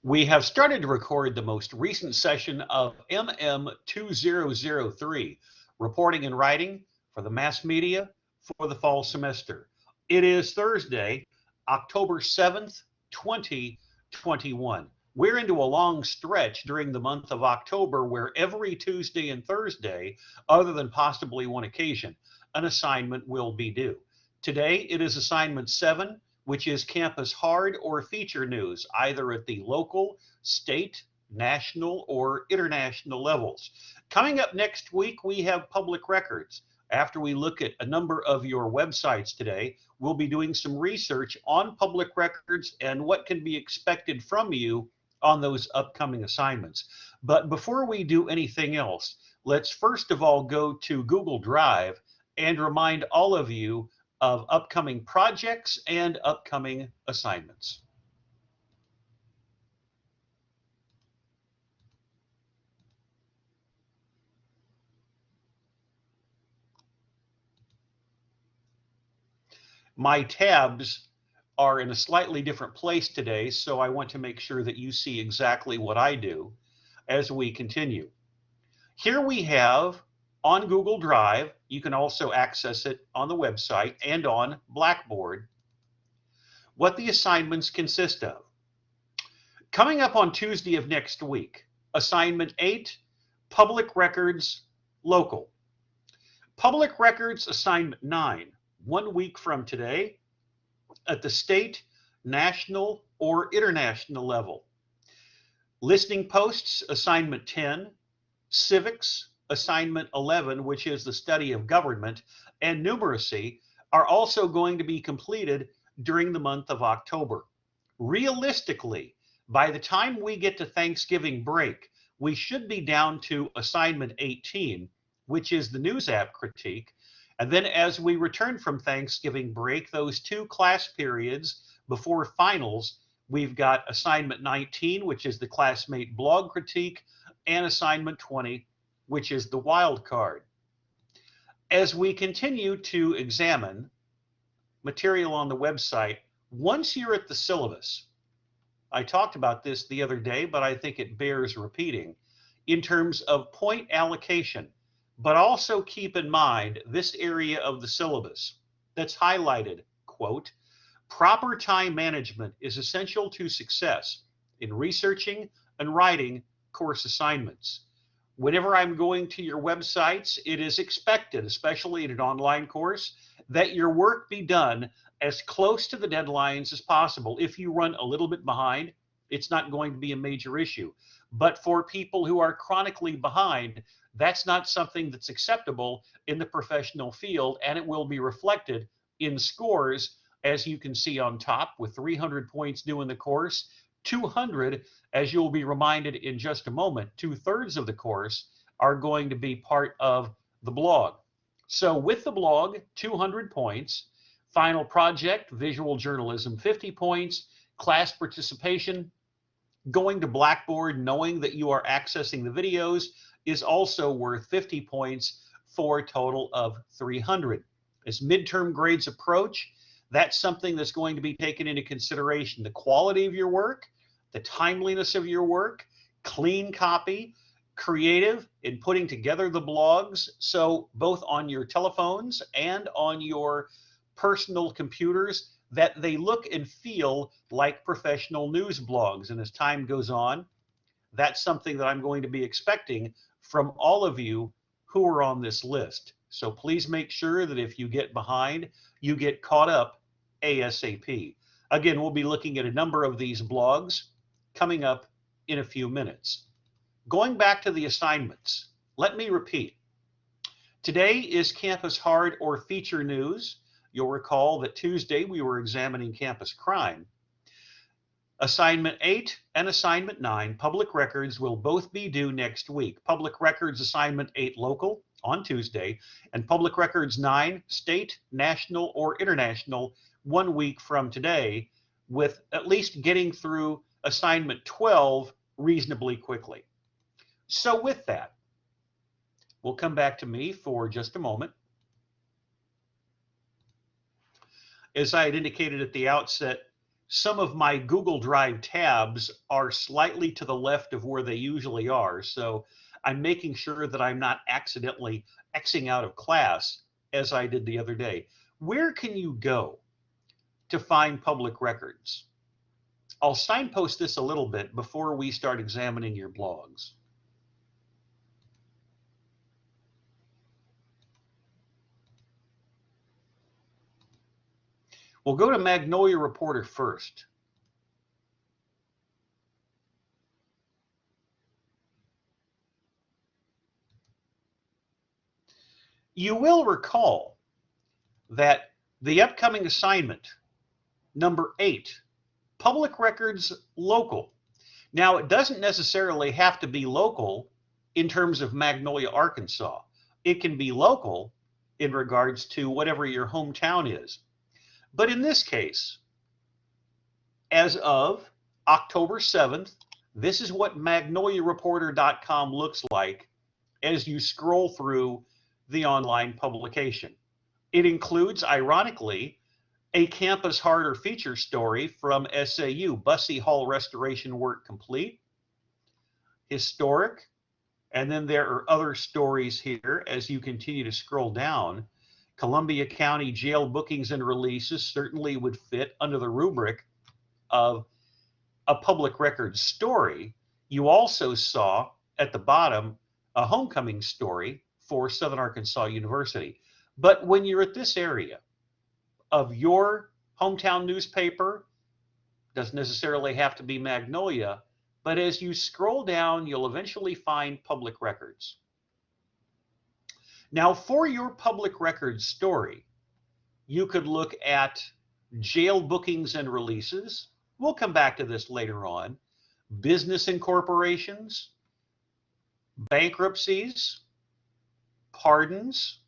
We have started to record the most recent session of MM2003, Reporting and Writing for the Mass Media for the fall semester. It is Thursday, October 7th, 2021. We're into a long stretch during the month of October where every Tuesday and Thursday, other than possibly one occasion, an assignment will be due. Today it is assignment 7, which is campus hard or feature news, either at the local, state, national, or international levels. Coming up next week, we have public records. After we look at a number of your websites today, we'll be doing some research on public records and what can be expected from you on those upcoming assignments. But before we do anything else, let's first of all go to Google Drive and remind all of you of upcoming projects and upcoming assignments. My tabs are in a slightly different place today, so I want to make sure that you see exactly what I do as we continue. Here we have on Google Drive, you can also access it on the website and on Blackboard, what the assignments consist of. Coming up on Tuesday of next week, assignment 8, Public Records Local. Public Records assignment 9, 1 week from today, at the state, national, or international level. Listening posts, assignment 10, civics, assignment 11, which is the study of government, and numeracy are also going to be completed during the month of October. Realistically, by the time we get to Thanksgiving break, we should be down to assignment 18, which is the news app critique. And then as we return from Thanksgiving break, those 2 class periods before finals, we've got assignment 19, which is the classmate blog critique, and assignment 20, which is the wild card. As we continue to examine material on the website, once you're at the syllabus, I talked about this the other day, but I think it bears repeating, in terms of point allocation. But also keep in mind this area of the syllabus that's highlighted, quote, proper time management is essential to success in researching and writing course assignments. Whenever I'm going to your websites, it is expected, especially in an online course, that your work be done as close to the deadlines as possible. If you run a little bit behind, it's not going to be a major issue. But for people who are chronically behind, that's not something that's acceptable in the professional field, and it will be reflected in scores, as you can see on top, with 300 points due in the course, 200, as you'll be reminded in just a moment, 2/3 of the course are going to be part of the blog. So with the blog, 200 points, final project, visual journalism, 50 points, class participation, going to Blackboard, knowing that you are accessing the videos, is also worth 50 points for a total of 300. As midterm grades approach, that's something that's going to be taken into consideration. The quality of your work, the timeliness of your work, clean copy, creative in putting together the blogs. So both on your telephones and on your personal computers, that they look and feel like professional news blogs. And as time goes on, that's something that I'm going to be expecting from all of you who are on this list. So please make sure that if you get behind, you get caught up ASAP. Again, we'll be looking at a number of these blogs coming up in a few minutes. Going back to the assignments, let me repeat. Today is campus hard or feature news. You'll recall that Tuesday we were examining campus crime. Assignment 8 and Assignment 9, public records, will both be due next week. Public records Assignment 8 local on Tuesday, and Public records 9 state, national, or international 1 week from today, with at least getting through Assignment 12 reasonably quickly. So with that, we'll come back to me for just a moment. As I had indicated at the outset, some of my Google Drive tabs are slightly to the left of where they usually are. So I'm making sure that I'm not accidentally Xing out of class as I did the other day. Where can you go to find public records? I'll signpost this a little bit before we start examining your blogs. We'll go to Magnolia Reporter first. You will recall that the upcoming assignment, number 8, public records local. Now, it doesn't necessarily have to be local in terms of Magnolia, Arkansas. It can be local in regards to whatever your hometown is. But in this case, as of October 7th, this is what magnoliareporter.com looks like as you scroll through the online publication. It includes, ironically, a campus harder feature story from SAU, Bussey Hall restoration work complete, historic, and then there are other stories here as you continue to scroll down. Columbia County jail bookings and releases certainly would fit under the rubric of a public records story. You also saw at the bottom a homecoming story for Southern Arkansas University. But when you're at this area of your hometown newspaper, doesn't necessarily have to be Magnolia, but as you scroll down, you'll eventually find public records. Now, for your public records story, you could look at jail bookings and releases. We'll come back to this later on. Business incorporations, bankruptcies, pardons.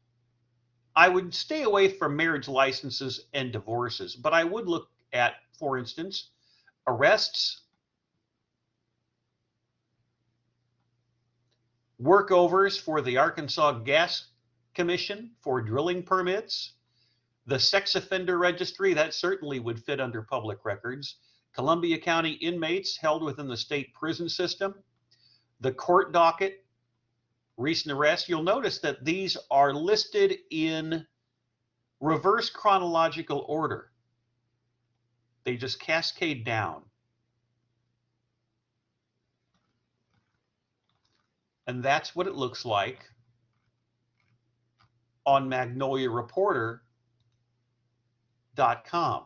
I would stay away from marriage licenses and divorces, but I would look at, for instance, arrests, workovers for the Arkansas Gas Commission for drilling permits, the sex offender registry, that certainly would fit under public records, Columbia County inmates held within the state prison system, the court docket, recent arrests. You'll notice that these are listed in reverse chronological order. They just cascade down. And that's what it looks like on magnoliareporter.com.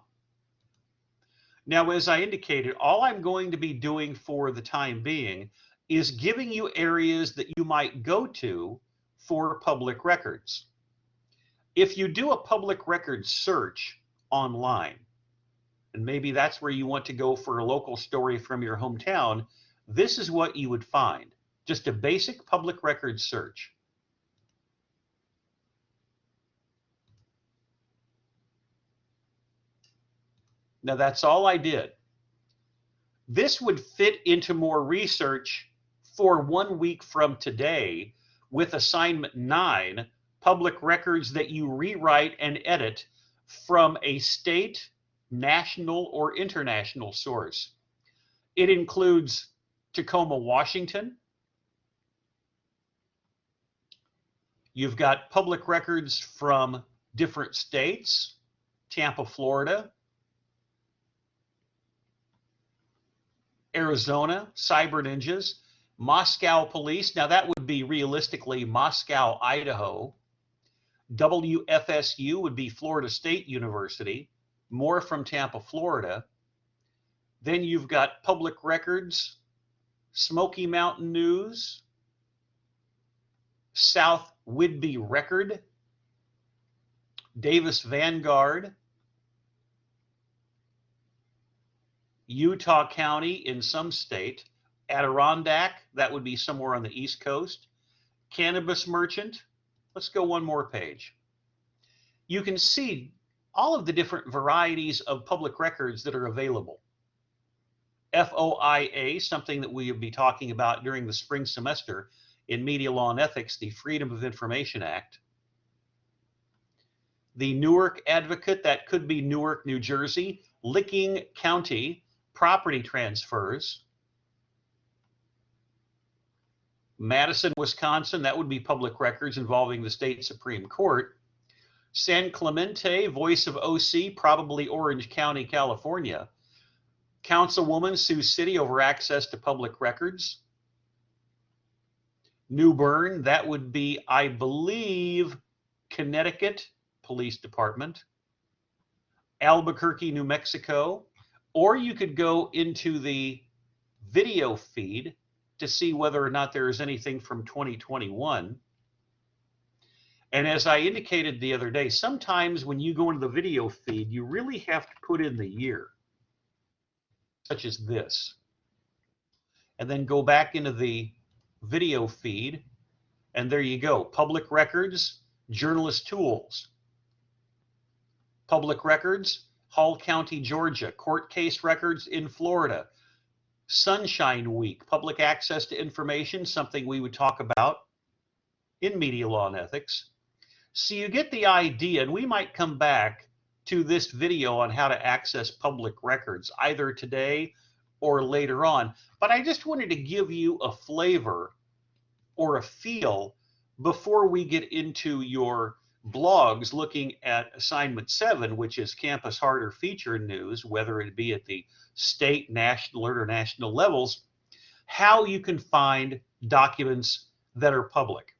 Now, as I indicated, all I'm going to be doing for the time being is giving you areas that you might go to for public records. If you do a public records search online, and maybe that's where you want to go for a local story from your hometown, this is what you would find. Just a basic public records search. Now that's all I did. This would fit into more research for 1 week from today with assignment 9, public records that you rewrite and edit from a state, national, or international source. It includes Tacoma, Washington. You've got public records from different states, Tampa, Florida, Arizona, Cyber Ninjas, Moscow Police. Now that would be realistically Moscow, Idaho. WFSU would be Florida State University, more from Tampa, Florida. Then you've got public records, Smoky Mountain News, South Whidbey Record, Davis Vanguard, Utah County in some state, Adirondack, that would be somewhere on the East Coast, Cannabis Merchant. Let's go one more page. You can see all of the different varieties of public records that are available. FOIA, something that we will be talking about during the spring semester in Media Law and Ethics, the Freedom of Information Act. The Newark Advocate, that could be Newark, New Jersey. Licking County property transfers. Madison, Wisconsin, that would be public records involving the state Supreme Court. San Clemente, voice of OC, probably Orange County, California. Councilwoman sues city over access to public records. New Bern, that would be, I believe, Connecticut Police Department. Albuquerque, New Mexico. Or you could go into the video feed to see whether or not there is anything from 2021. And as I indicated the other day, sometimes when you go into the video feed, you really have to put in the year, such as this. And then go back into the video feed, and there you go. Public records, journalist tools. Public records, Hall County, Georgia. Court case records in Florida. Sunshine Week, public access to information, something we would talk about in media law and ethics. So you get the idea, and we might come back to this video on how to access public records either today or later on. But I just wanted to give you a flavor or a feel before we get into your blogs looking at assignment 7, which is campus harder feature news, whether it be at the state, national, or international levels, how you can find documents that are public.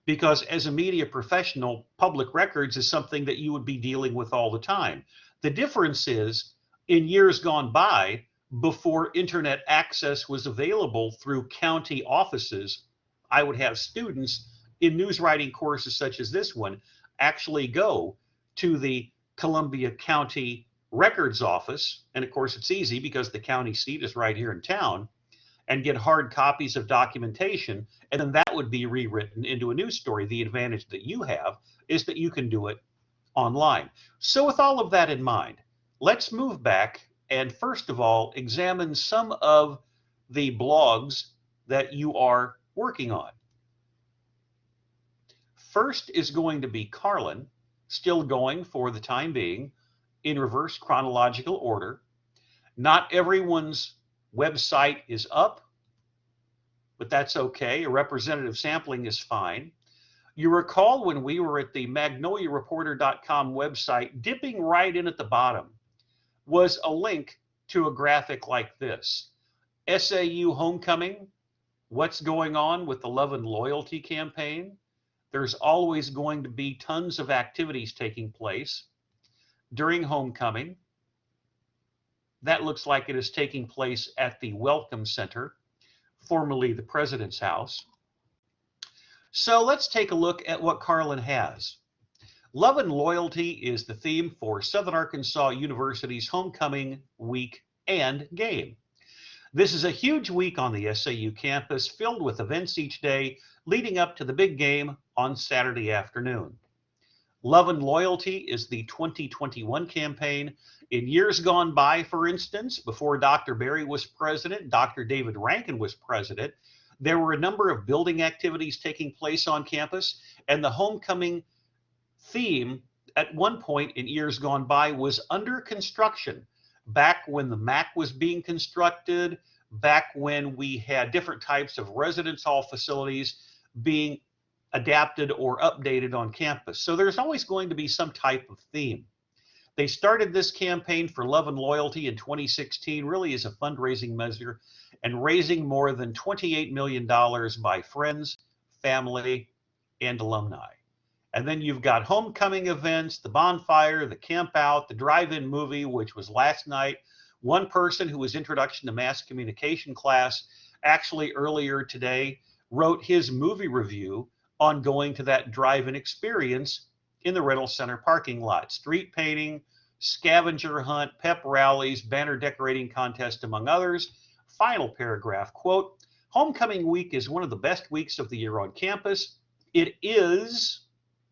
Because as a media professional, public records is something that you would be dealing with all the time. The difference is, in years gone by, before internet access was available through county offices, I would have students in news writing courses such as this one actually go to the Columbia County Records Office, and of course it's easy because the county seat is right here in town, and get hard copies of documentation, and then that would be rewritten into a news story. The advantage that you have is that you can do it online. So with all of that in mind, let's move back and first of all examine some of the blogs that you are working on. First is going to be Carlin, still going for the time being in reverse chronological order. Not everyone's website is up, but that's okay. A representative sampling is fine. You recall when we were at the magnoliareporter.com website, dipping right in at the bottom was a link to a graphic like this. SAU homecoming, what's going on with the Love and Loyalty campaign? There's always going to be tons of activities taking place during homecoming. That looks like it is taking place at the Welcome Center, formerly the President's House. So let's take a look at what Carlin has. Love and Loyalty is the theme for Southern Arkansas University's homecoming week and game. This is a huge week on the SAU campus filled with events each day leading up to the big game on Saturday afternoon. Love and Loyalty is the 2021 campaign. In years gone by, for instance, before Dr. Berry was president, Dr. David Rankin was president, there were a number of building activities taking place on campus, and the homecoming theme at one point in years gone by was under construction. Back when the MAC was being constructed, back when we had different types of residence hall facilities being adapted or updated on campus. So there's always going to be some type of theme. They started this campaign for Love and Loyalty in 2016, really as a fundraising measure, and raising more than $28 million by friends, family, and alumni. And then you've got homecoming events, the bonfire, the camp out, the drive-in movie, which was last night. One person who was introduction to mass communication class actually earlier today wrote his movie review on going to that drive-in experience in the Rental Center parking lot. Street painting, scavenger hunt, pep rallies, banner decorating contest, among others. Final paragraph, quote, homecoming week is one of the best weeks of the year on campus. It is,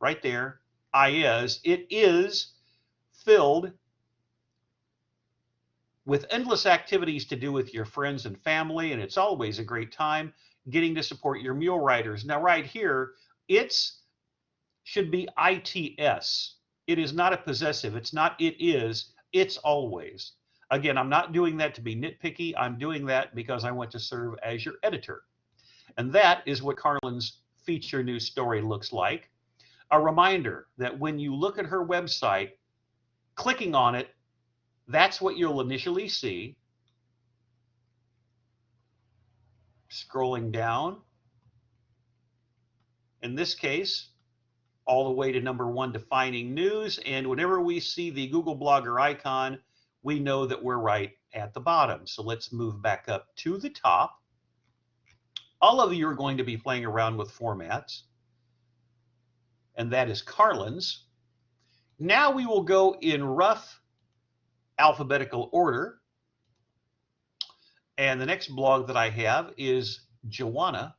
right there, it is filled with endless activities to do with your friends and family, and it's always a great time getting to support your mule riders. Now, right here, should be ITS. It is not a possessive. It's not it is. It's always. Again, I'm not doing that to be nitpicky. I'm doing that because I want to serve as your editor. And that is what Carlin's feature news story looks like. A reminder that when you look at her website, clicking on it, that's what you'll initially see. Scrolling down. In this case, all the way to number 1, defining news. And whenever we see the Google Blogger icon, we know that we're right at the bottom. So let's move back up to the top. All of you are going to be playing around with formats, and that is Carlin's. Now we will go in rough alphabetical order. And the next blog that I have is Joanna.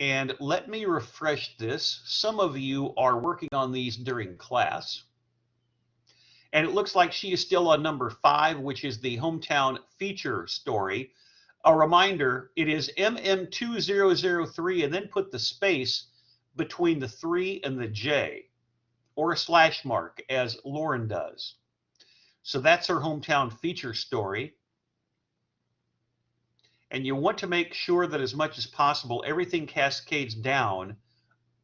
And let me refresh this. Some of you are working on these during class. And it looks like she is still on number 5, which is the hometown feature story. A reminder, it is MM2003, and then put the space between the 3 and the J, or a slash mark, as Lauren does. So that's her hometown feature story. And you want to make sure that as much as possible, everything cascades down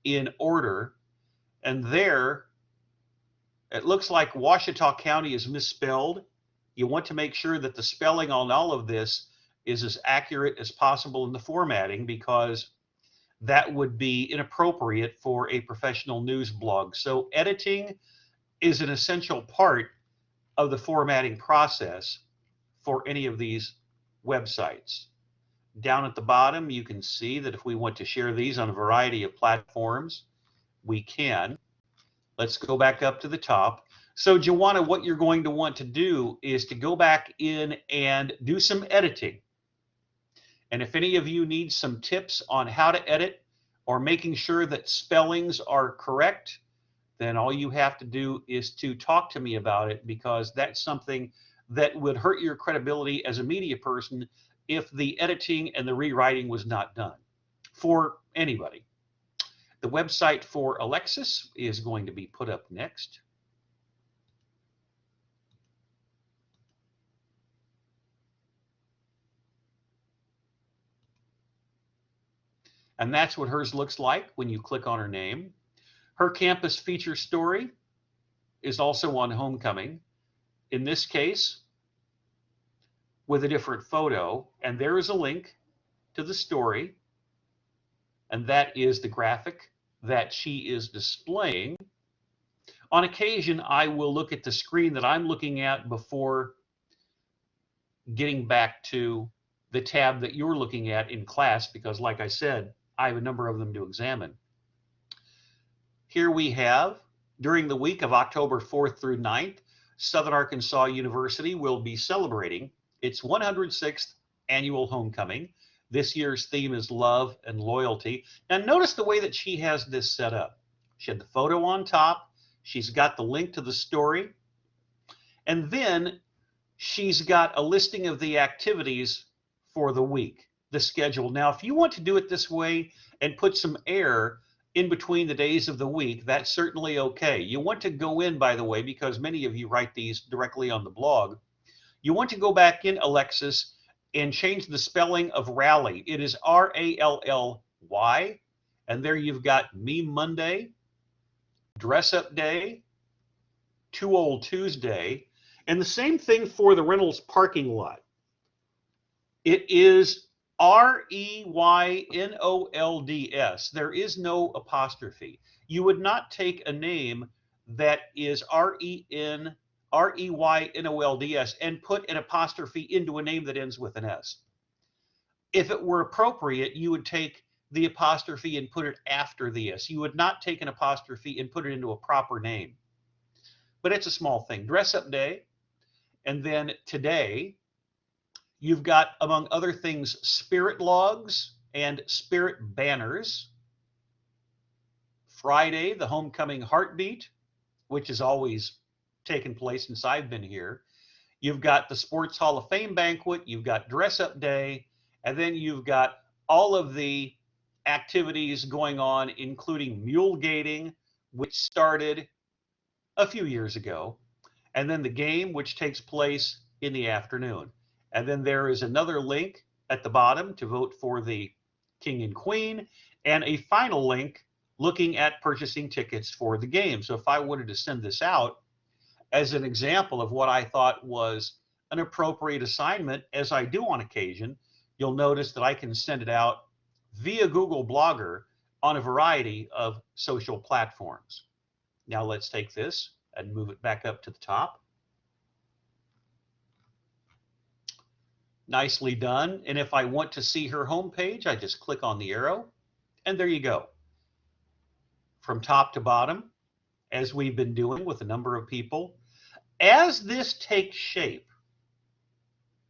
in order. And there, it looks like Ouachita County is misspelled. You want to make sure that the spelling on all of this is as accurate as possible in the formatting, because that would be inappropriate for a professional news blog. So editing is an essential part of the formatting process for any of these websites. Down at the bottom, you can see that if we want to share these on a variety of platforms, we can. Let's go back up to the top. So Joanna, what you're going to want to do is to go back in and do some editing. And if any of you need some tips on how to edit or making sure that spellings are correct, then all you have to do is to talk to me about it, because that's something that would hurt your credibility as a media person if the editing and the rewriting was not done for anybody. The website for Alexis is going to be put up next. And that's what hers looks like when you click on her name. Her campus feature story is also on Homecoming. In this case, with a different photo, and there is a link to the story, and that is the graphic that she is displaying. On occasion, I will look at the screen that I'm looking at before getting back to the tab that you're looking at in class, because like I said, I have a number of them to examine. Here we have, during the week of October 4th through 9th, Southern Arkansas University will be celebrating its 106th annual homecoming. This year's theme is love and loyalty. Now notice the way that she has this set up. She had the photo on top. She's got the link to the story. And then she's got a listing of the activities for the week, the schedule. Now, if you want to do it this way and put some air in between the days of the week, that's certainly okay. You want to go in, by the way, because many of you write these directly on the blog. You want to go back in, Alexis, and change the spelling of rally. It is R-A-L-L-Y. And there you've got Me Monday, Dress Up Day, Too Old Tuesday, and the same thing for the Reynolds parking lot. It is R-E-Y-N-O-L-D-S. There is no apostrophe. You would not take a name that is R-E-Y-N-O-L-D-S and put an apostrophe into a name that ends with an S. If it were appropriate, you would take the apostrophe and put it after the S. You would not take an apostrophe and put it into a proper name. But it's a small thing. Dress Up Day. And then today, you've got, among other things, spirit logs and spirit banners. Friday, the homecoming heartbeat, which has always taken place since I've been here. You've got the Sports Hall of Fame banquet, you've got dress up day, and then you've got all of the activities going on, including mule gating, which started a few years ago, and then the game, which takes place in the afternoon. And then there is another link at the bottom to vote for the king and queen, and a final link looking at purchasing tickets for the game. So if I wanted to send this out as an example of what I thought was an appropriate assignment, as I do on occasion, you'll notice that I can send it out via Google Blogger on a variety of social platforms. Now let's take this and move it back up to the top. Nicely done. And if I want to see her homepage, I just click on the arrow, and there you go. From top to bottom, as we've been doing with a number of people. As this takes shape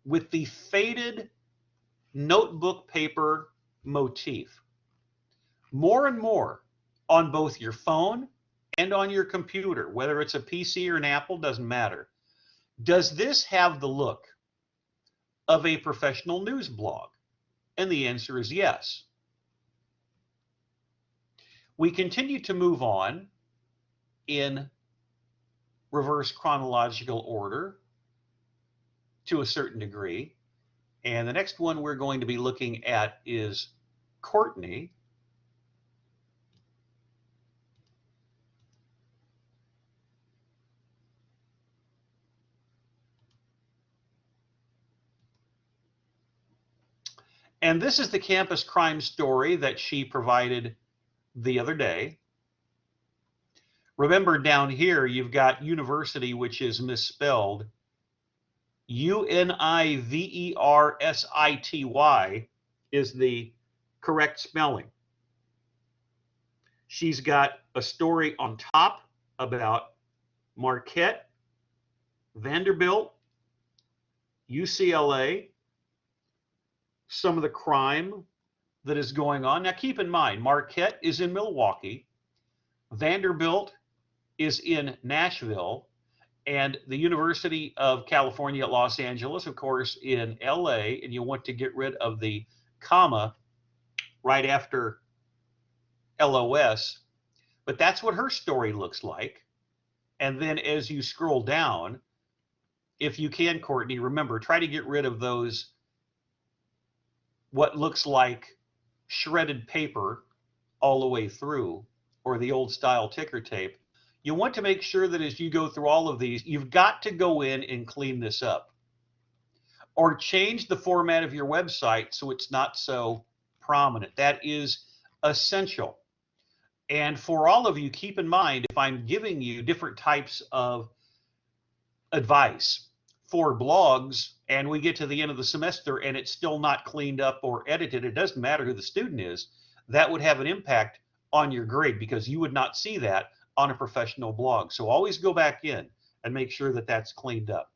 with the faded notebook paper motif, more and more on both your phone and on your computer, whether it's a PC or an Apple, doesn't matter. Does this have the look of a professional news blog? And the answer is yes. We continue to move on in reverse chronological order to a certain degree. And the next one we're going to be looking at is Courtney. And this is the campus crime story that she provided the other day. Remember, down here you've got university, which is misspelled. University is the correct spelling. She's got a story on top about Marquette, Vanderbilt, UCLA, some of the crime that is going on. Now keep in mind, Marquette is in Milwaukee, Vanderbilt is in Nashville, and the University of California at Los Angeles, of course, in LA, and you want to get rid of the comma right after LOS. But that's what her story looks like. And then as you scroll down, if you can, Courtney, remember, try to get rid of those, what looks like shredded paper all the way through, or the old style ticker tape. You want to make sure that as you go through all of these, you've got to go in and clean this up, or change the format of your website so it's not so prominent. That is essential. And for all of you, keep in mind, if I'm giving you different types of advice for blogs, and we get to the end of the semester and it's still not cleaned up or edited, it doesn't matter who the student is, that would have an impact on your grade, because you would not see that on a professional blog. So always go back in and make sure that that's cleaned up.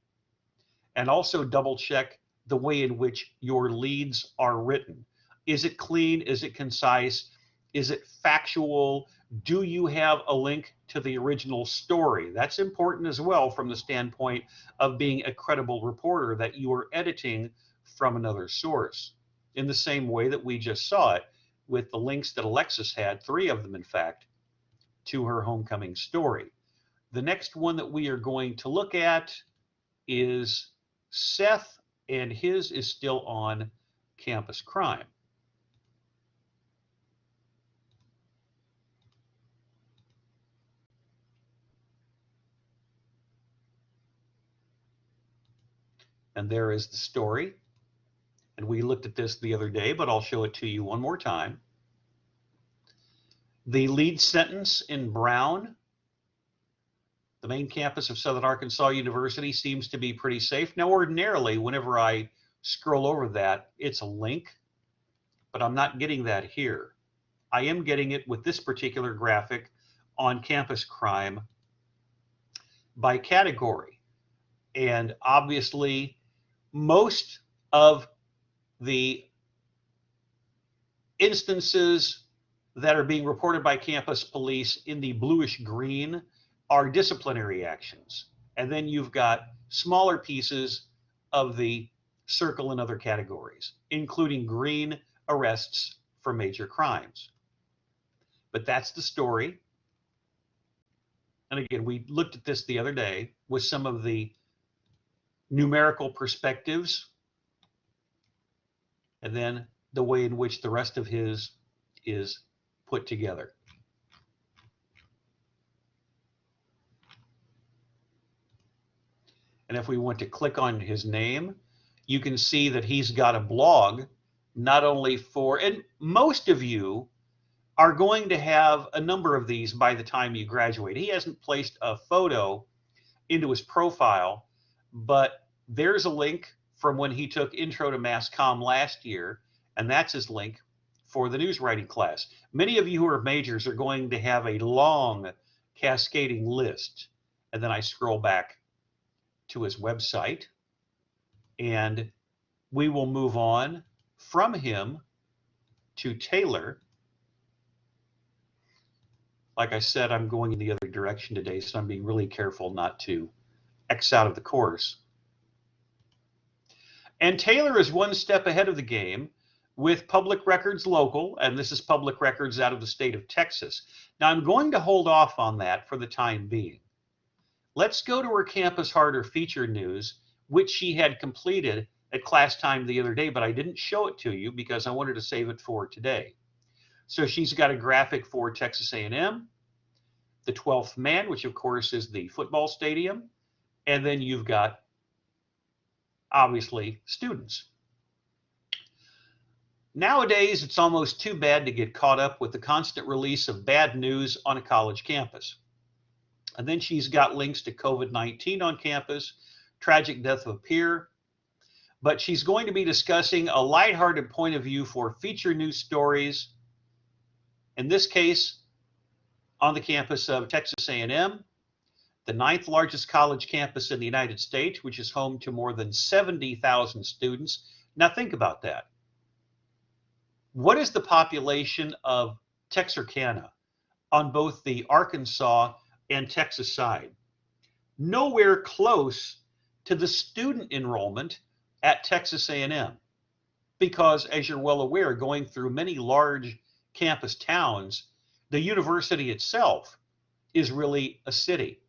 And also double check the way in which your leads are written. Is it clean? Is it concise? Is it factual? Do you have a link to the original story? That's important as well from the standpoint of being a credible reporter, that you are editing from another source. In the same way that we just saw it with the links that Alexis had, 3 of them in fact, to her homecoming story. The next one that we are going to look at is Seth, and his is still on campus crime. And there is the story. And we looked at this the other day, but I'll show it to you one more time. The lead sentence in Brown, the main campus of Southern Arkansas University, seems to be pretty safe. Now, ordinarily, whenever I scroll over that, it's a link, but I'm not getting that here. I am getting it with this particular graphic on campus crime by category. And obviously, most of the instances that are being reported by campus police in the bluish green are disciplinary actions. And then you've got smaller pieces of the circle in other categories, including green arrests for major crimes. But that's the story. And again, we looked at this the other day with some of the numerical perspectives and then the way in which the rest of his is put together. And if we want to click on his name, you can see that he's got a blog, not only for, and most of you are going to have a number of these by the time you graduate. He hasn't placed a photo into his profile, but there's a link from when he took Intro to Mass Comm last year, and that's his link for the news writing class. Many of you who are majors are going to have a long cascading list. And then I scroll back to his website, and we will move on from him to Taylor. Like I said, I'm going in the other direction today, so I'm being really careful not to X out of the course. And Taylor is one step ahead of the game with Public Records Local, and this is Public Records out of the state of Texas. Now, I'm going to hold off on that for the time being. Let's go to her Campus Harder feature news, which she had completed at class time the other day, but I didn't show it to you because I wanted to save it for today. So she's got a graphic for Texas A&M, the 12th man, which of course is the football stadium, and then you've got, obviously, students. Nowadays, it's almost too bad to get caught up with the constant release of bad news on a college campus. And then she's got links to COVID-19 on campus, tragic death of a peer. But she's going to be discussing a lighthearted point of view for feature news stories, in this case, on the campus of Texas A&M, the 9th largest college campus in the United States, which is home to more than 70,000 students. Now think about that. What is the population of Texarkana on both the Arkansas and Texas side? Nowhere close to the student enrollment at Texas A&M, because as you're well aware, going through many large campus towns, the university itself is really a city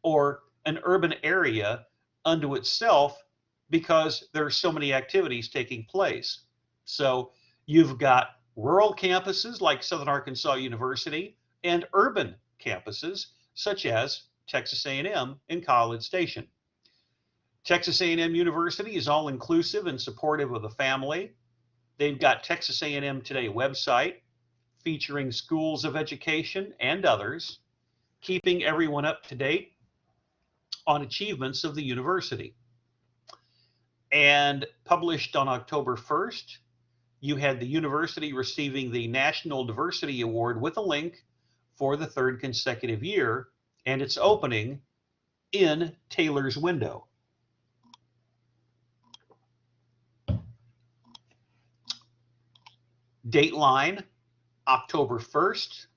or an urban area unto itself because there are so many activities taking place. So you've got rural campuses like Southern Arkansas University and urban campuses such as Texas A&M in College Station. Texas A&M University is all-inclusive and supportive of the family. They've got Texas A&M Today website featuring schools of education and others, keeping everyone up to date on achievements of the university. And published on October 1st, you had the university receiving the National Diversity Award with a link for the 3rd consecutive year, and it's opening in Taylor's window. Dateline, October 1st.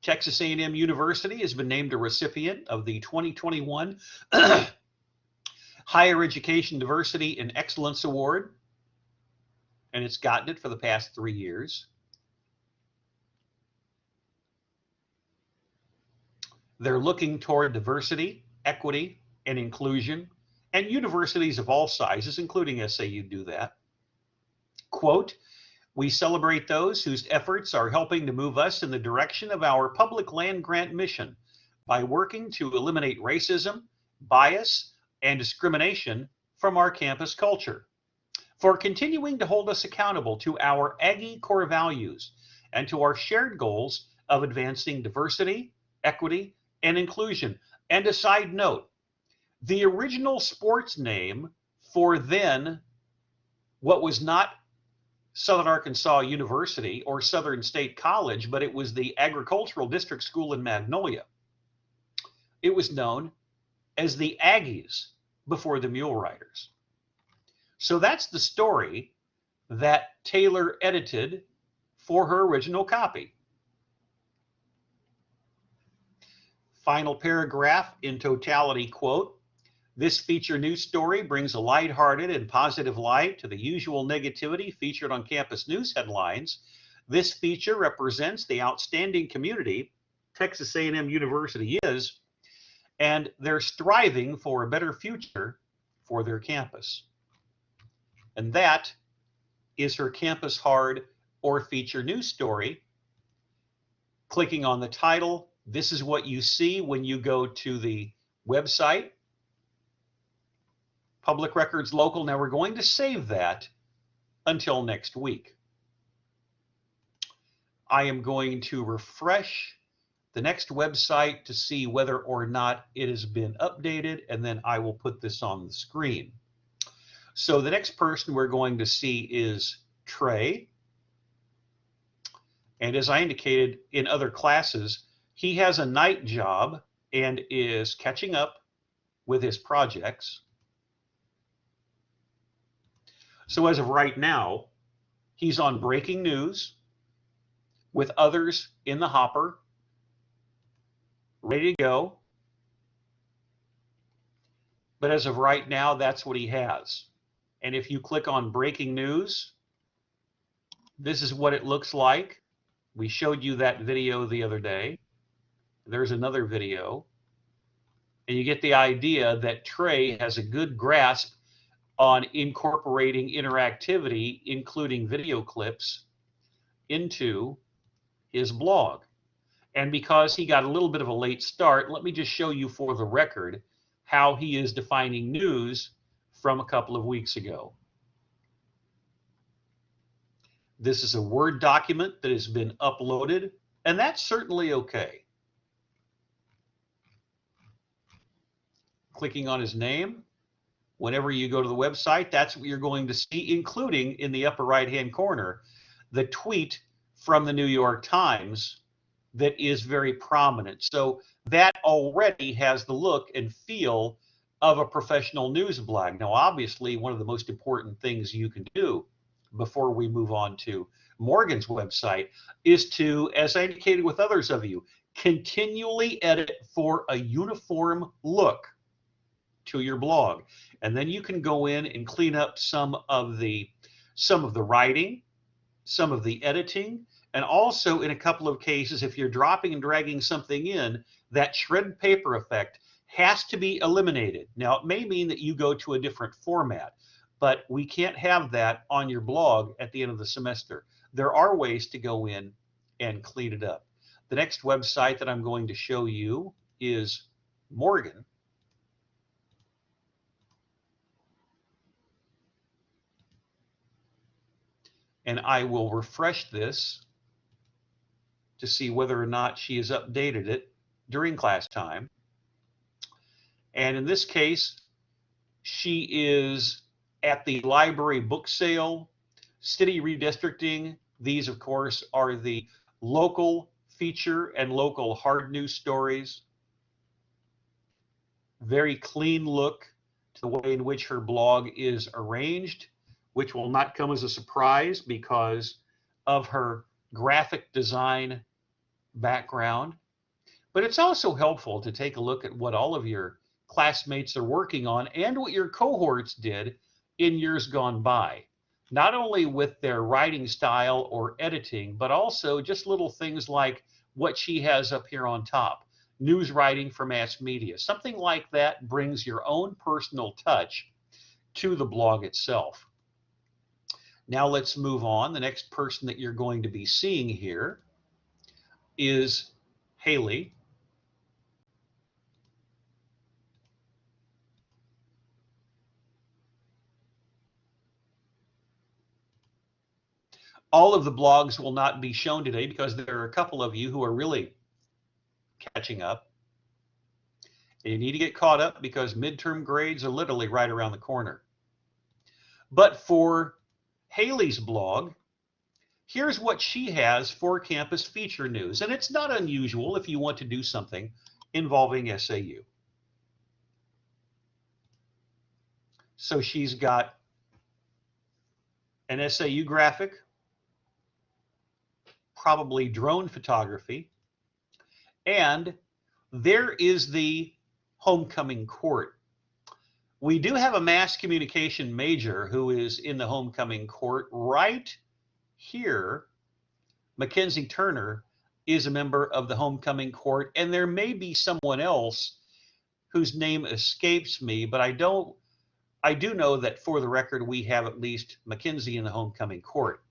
Texas A&M University has been named a recipient of the 2021 Higher Education Diversity and Excellence Award, and it's gotten it for the past 3 years. They're looking toward diversity, equity, and inclusion, and universities of all sizes, including SAU, do that. Quote, "We celebrate those whose efforts are helping to move us in the direction of our public land grant mission by working to eliminate racism, bias, and discrimination from our campus culture, for continuing to hold us accountable to our Aggie core values and to our shared goals of advancing diversity, equity, and inclusion." And a side note, the original sports name for then what was not Southern Arkansas University or Southern State College, but it was the Agricultural District School in Magnolia. It was known as the Aggies before the Mule Riders. So that's the story that Taylor edited for her original copy. Final paragraph in totality, quote, This feature news story brings a lighthearted and positive light to the usual negativity featured on campus news headlines. This feature represents the outstanding community Texas A&M University is, and they're striving for a better future for their campus. And that is her Campus Hard or feature news story. Clicking on the title, this is what you see when you go to the website, Public Records Local. Now we're going to save that until next week. I am going to refresh the next website to see whether or not it has been updated, and then I will put this on the screen. So the next person we're going to see is Trey. And as I indicated in other classes, he has a night job and is catching up with his projects. So as of right now, he's on breaking news with others in the hopper, ready to go. But as of right now, that's what he has. And if you click on breaking news, this is what it looks like. We showed you that video the other day. There's another video. And you get the idea that Trey has a good grasp on incorporating interactivity, including video clips, into his blog. And because he got a little bit of a late start, let me just show you for the record how he is defining news from a couple of weeks ago. This is a Word document that has been uploaded, and that's certainly okay. Clicking on his name, whenever you go to the website, that's what you're going to see, including in the upper right-hand corner, the tweet from the New York Times that is very prominent. So that already has the look and feel of a professional news blog. Now, obviously, one of the most important things you can do before we move on to Morgan's website is to, as I indicated with others of you, continually edit for a uniform look to your blog. And then you can go in and clean up some of the writing, some of the editing, and also in a couple of cases, if you're dropping and dragging something in, that shred paper effect has to be eliminated. Now, it may mean that you go to a different format, but we can't have that on your blog at the end of the semester. There are ways to go in and clean it up. The next website that I'm going to show you is Morgan. And I will refresh this to see whether or not she has updated it during class time. And in this case, she is at the library book sale, city redistricting. These, of course, are the local feature and local hard news stories. Very clean look to the way in which her blog is arranged, which will not come as a surprise because of her graphic design background. But it's also helpful to take a look at what all of your classmates are working on and what your cohorts did in years gone by, not only with their writing style or editing, but also just little things like what she has up here on top, news writing for mass media. Something like that brings your own personal touch to the blog itself. Now let's move on. The next person that you're going to be seeing here is Haley. All of the blogs will not be shown today because there are a couple of you who are really catching up. And you need to get caught up because midterm grades are literally right around the corner. But for Haley's blog, here's what she has for campus feature news. And it's not unusual if you want to do something involving SAU. So she's got an SAU graphic, probably drone photography, and there is the homecoming court. We do have a mass communication major who is in the homecoming court right here. Mackenzie Turner is a member of the homecoming court, and there may be someone else whose name escapes me, but I do know that for the record, we have at least Mackenzie in the homecoming court.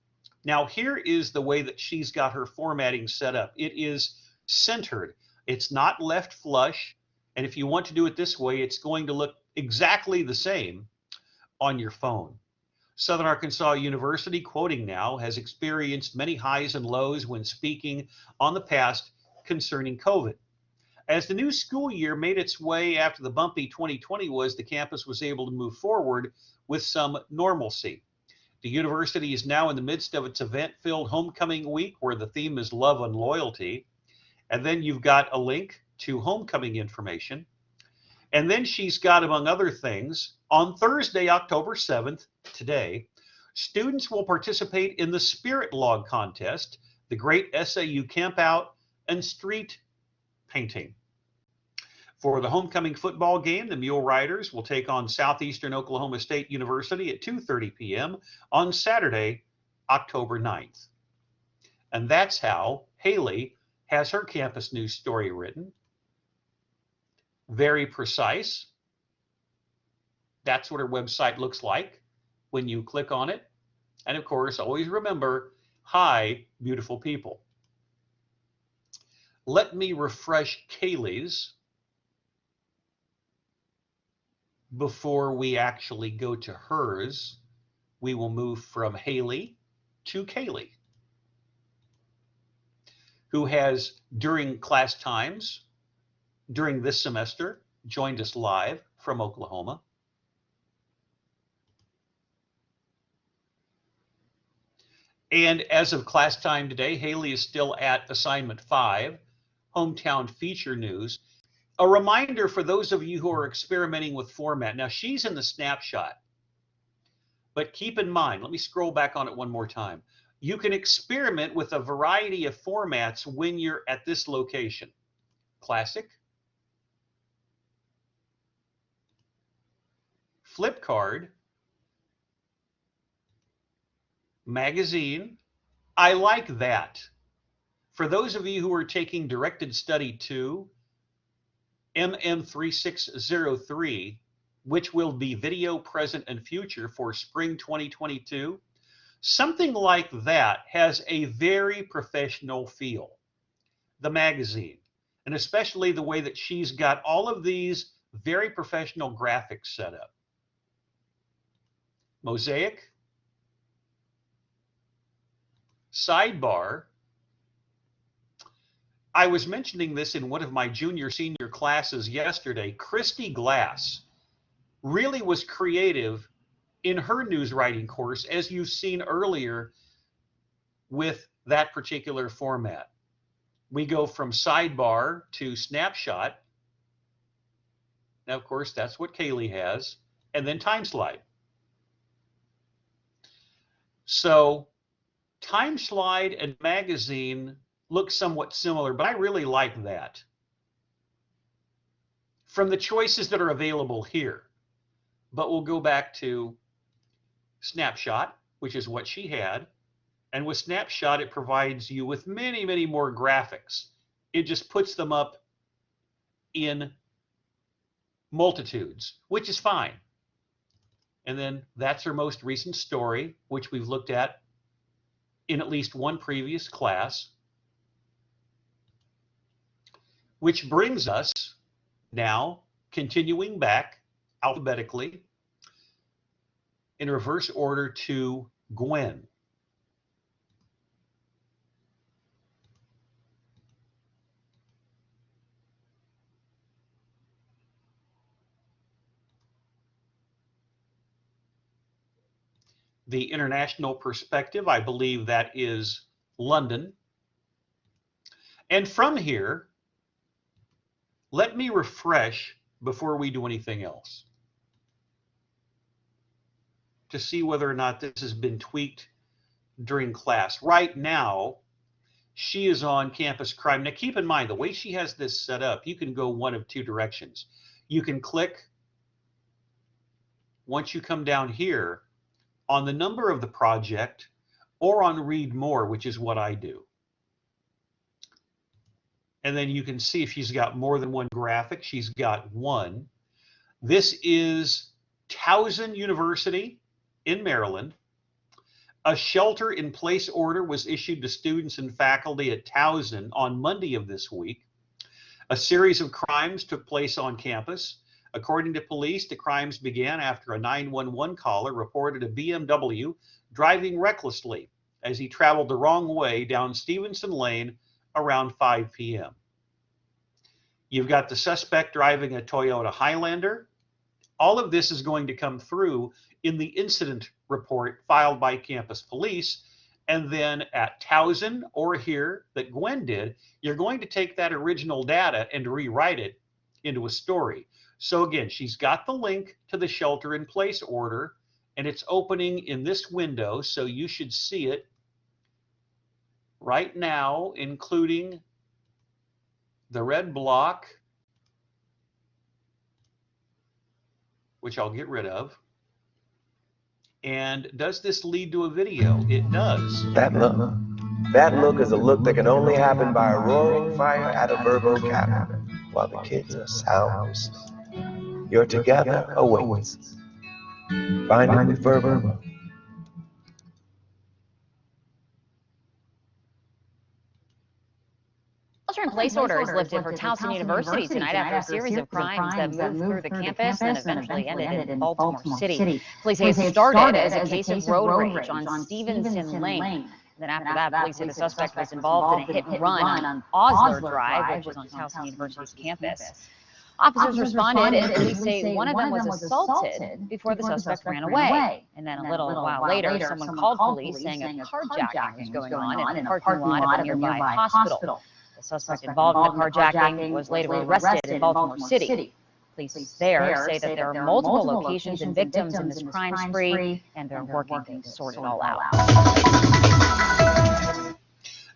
Now, here is the way that she's got her formatting set up. It is centered. It's not left flush. And if you want to do it this way, it's going to look exactly the same on your phone. Southern Arkansas University, quoting now, has experienced many highs and lows when speaking on the past concerning COVID. As the new school year made its way after the bumpy 2020 the campus was able to move forward with some normalcy. The university is now in the midst of its event-filled homecoming week where the theme is love and loyalty. And then you've got a link to homecoming information. And then she's got, among other things, on Thursday, October 7th, today, students will participate in the Spirit Log Contest, the Great SAU Campout, and Street Painting. For the homecoming football game, the Mule Riders will take on Southeastern Oklahoma State University at 2:30 p.m. on Saturday, October 9th. And that's how Haley has her campus news story written. Very precise. That's what her website looks like when you click on it. And of course, always remember, hi, beautiful people. Let me refresh Kaylee's before we actually go to hers. We will move from Haley to Kaylee, who has, during class times, during this semester, joined us live from Oklahoma. And as of class time today, Haley is still at assignment 5, hometown feature news. A reminder for those of you who are experimenting with format. Now, she's in the snapshot, but keep in mind, let me scroll back on it one more time. You can experiment with a variety of formats when you're at this location. Classic, flip card, magazine. I like that. For those of you who are taking Directed Study 2, MM3603, which will be video, present, and future for spring 2022, something like that has a very professional feel. The magazine, and especially the way that she's got all of these very professional graphics set up. Mosaic, sidebar. I was mentioning this in one of my junior-senior classes yesterday. Christy Glass really was creative in her news writing course, as you've seen earlier with that particular format. We go from sidebar to snapshot. Now, of course, that's what Kaylee has, and then time slide. So time slide and magazine look somewhat similar, but I really like that. From the choices that are available here, but we'll go back to snapshot, which is what she had. And with snapshot, it provides you with many, many more graphics. It just puts them up in multitudes, which is fine. And then that's her most recent story, which we've looked at in at least one previous class. Which brings us now, continuing back alphabetically in reverse order, to Gwen. The international perspective, I believe that is London. And from here, let me refresh before we do anything else to see whether or not this has been tweaked during class. Right now, she is on campus crime. Now, keep in mind, the way she has this set up, you can go one of two directions. You can click once you come down here on the number of the project or on read more, which is what I do. And then you can see if she's got more than one graphic. She's got one. This is Towson University in Maryland. A shelter-in-place order was issued to students and faculty at Towson on Monday of this week. A series of crimes took place on campus. According to police, the crimes began after a 911 caller reported a BMW driving recklessly as he traveled the wrong way down Stevenson Lane around 5 p.m. You've got the suspect driving a Toyota Highlander. All of this is going to come through in the incident report filed by campus police. And then at Towson or here that Gwen did, you're going to take that original data and rewrite it into a story. So again, she's got the link to the shelter-in-place order, and it's opening in this window, so you should see it right now, including the red block, which I'll get rid of. And does this lead to a video? It does. That look is a look that can only happen by a roaring fire at a verbal cabin while the kids are sound asleep. Your together awaits. Find it with verbal. Shelter-in-place order is lifted for Towson University tonight after a series of crimes that moved through the campus and eventually ended in Baltimore City. Police say it started as a case of road rage on Stevenson Lane. Then after that, police say the suspect was involved in a hit and run on Osler Drive, which is on Towson University's campus. Officers responded, and police say one of them was assaulted before the suspect ran away. And then a little while later, someone called police saying a carjacking was going on in a parking lot of a nearby hospital. The suspect involved in the carjacking was later arrested in Baltimore City. Police there say that there are multiple locations and victims in this crime spree, and they're working to sort it all out.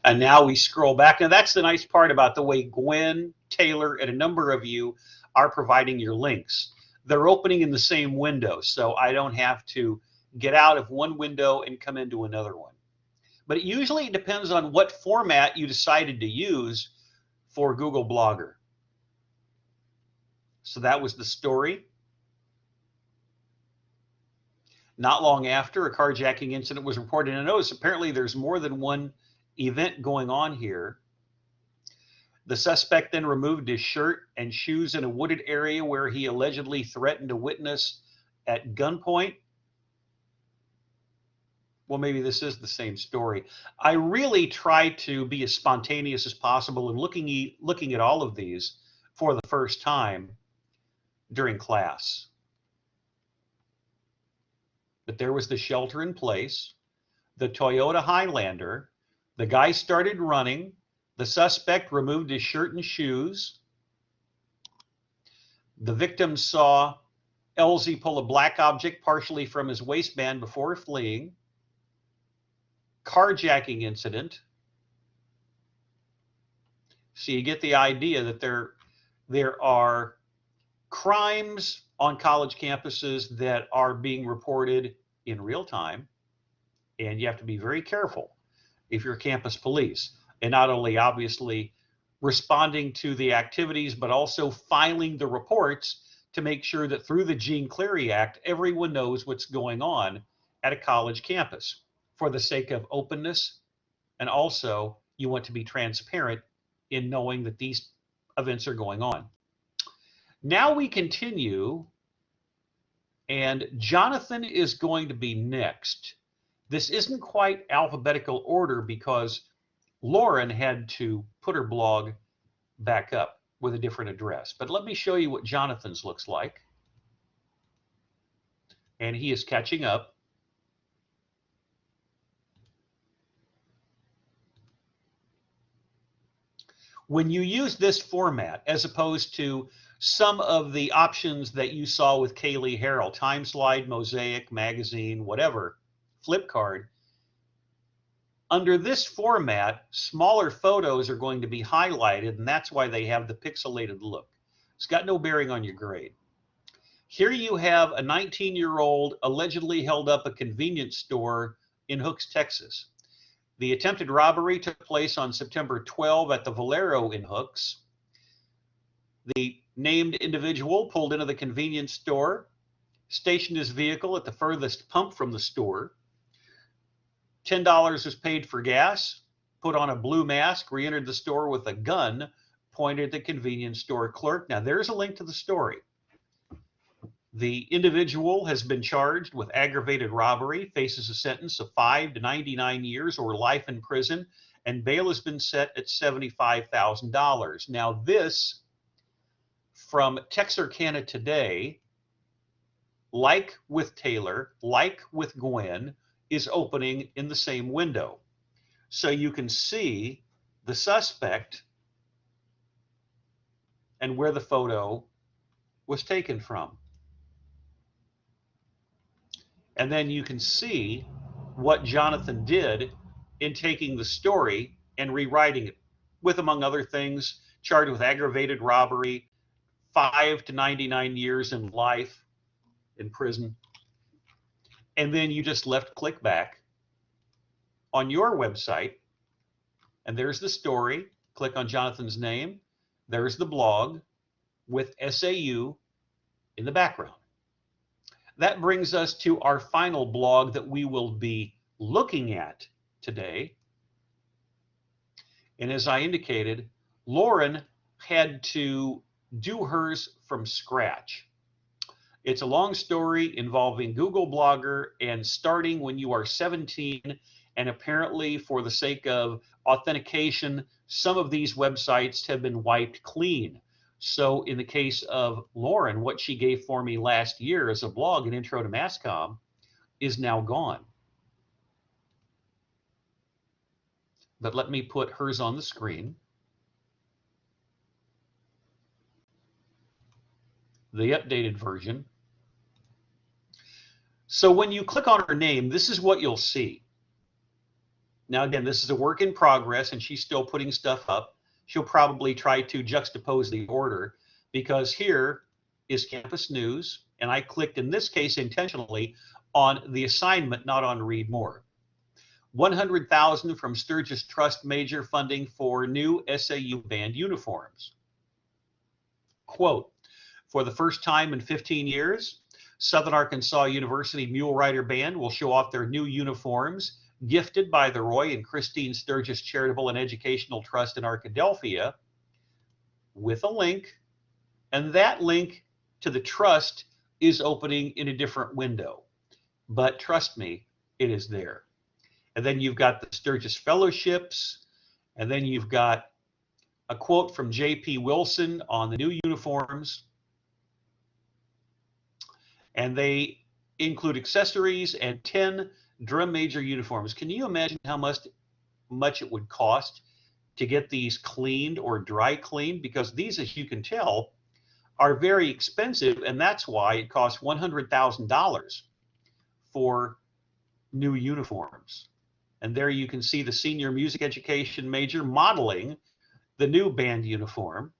And now we scroll back. Now that's the nice part about the way Gwen, Taylor, and a number of you are providing your links. They're opening in the same window, so I don't have to get out of one window and come into another one. But it usually depends on what format you decided to use for Google Blogger. So that was the story. Not long after, a carjacking incident was reported. And notice apparently there's more than one event going on here. The suspect then removed his shirt and shoes in a wooded area where he allegedly threatened a witness at gunpoint. Well, maybe this is the same story. I really try to be as spontaneous as possible and looking at all of these for the first time during class. But there was the shelter in place, the Toyota Highlander. The guy started running. The suspect removed his shirt and shoes. The victim saw LZ pull a black object partially from his waistband before fleeing. Carjacking incident. So you get the idea that there are crimes on college campuses that are being reported in real time, and you have to be very careful if you're campus police, and not only obviously responding to the activities, but also filing the reports to make sure that through the Jean Cleary Act, everyone knows what's going on at a college campus for the sake of openness. And also you want to be transparent in knowing that these events are going on. Now we continue, and Jonathan is going to be next. This isn't quite alphabetical order because Lauren had to put her blog back up with a different address. But let me show you what Jonathan's looks like. And he is catching up. When you use this format, as opposed to some of the options that you saw with Kaylee Harrell, Time Slide, Mosaic, Magazine, whatever, Flipkart, under this format, smaller photos are going to be highlighted, and that's why they have the pixelated look. It's got no bearing on your grade. Here you have a 19-year-old allegedly held up a convenience store in Hooks, Texas. The attempted robbery took place on September 12 at the Valero in Hooks. The named individual pulled into the convenience store, stationed his vehicle at the furthest pump from the store. $10 was paid for gas, put on a blue mask, re-entered the store with a gun pointed at the convenience store clerk. Now, there's a link to the story. The individual has been charged with aggravated robbery, faces a sentence of 5 to 99 years or life in prison, and bail has been set at $75,000. Now, this from Texarkana Today, like with Taylor, like with Gwen, is opening in the same window. So you can see the suspect and where the photo was taken from. And then you can see what Jonathan did in taking the story and rewriting it with, among other things, charged with aggravated robbery, 5 to 99 years in life in prison. And then you just left click back on your website, and there's the story. Click on Jonathan's name. There's the blog with SAU in the background. That brings us to our final blog that we will be looking at today. And as I indicated, Lauren had to do hers from scratch. It's a long story involving Google Blogger and starting when you are 17. And apparently, for the sake of authentication, some of these websites have been wiped clean. So in the case of Lauren, what she gave for me last year as a blog, an intro to MassCom, is now gone. But let me put hers on the screen. The updated version. So when you click on her name, this is what you'll see. Now, again, this is a work in progress, and she's still putting stuff up. She'll probably try to juxtapose the order, because here is Campus News, and I clicked, in this case intentionally, on the assignment, not on read more. 100,000 from Sturgis Trust major funding for new SAU band uniforms. Quote, for the first time in 15 years, Southern Arkansas University Mule Rider Band will show off their new uniforms gifted by the Roy and Christine Sturgis Charitable and Educational Trust in Arkadelphia, with a link, and that link to the trust is opening in a different window. But trust me, it is there. And then you've got the Sturgis Fellowships, and then you've got a quote from J.P. Wilson on the new uniforms. And they include accessories and 10 drum major uniforms. Can you imagine how much it would cost to get these cleaned or dry cleaned? Because these, as you can tell, are very expensive, and that's why it costs $100,000 for new uniforms. And there you can see the senior music education major modeling the new band uniform.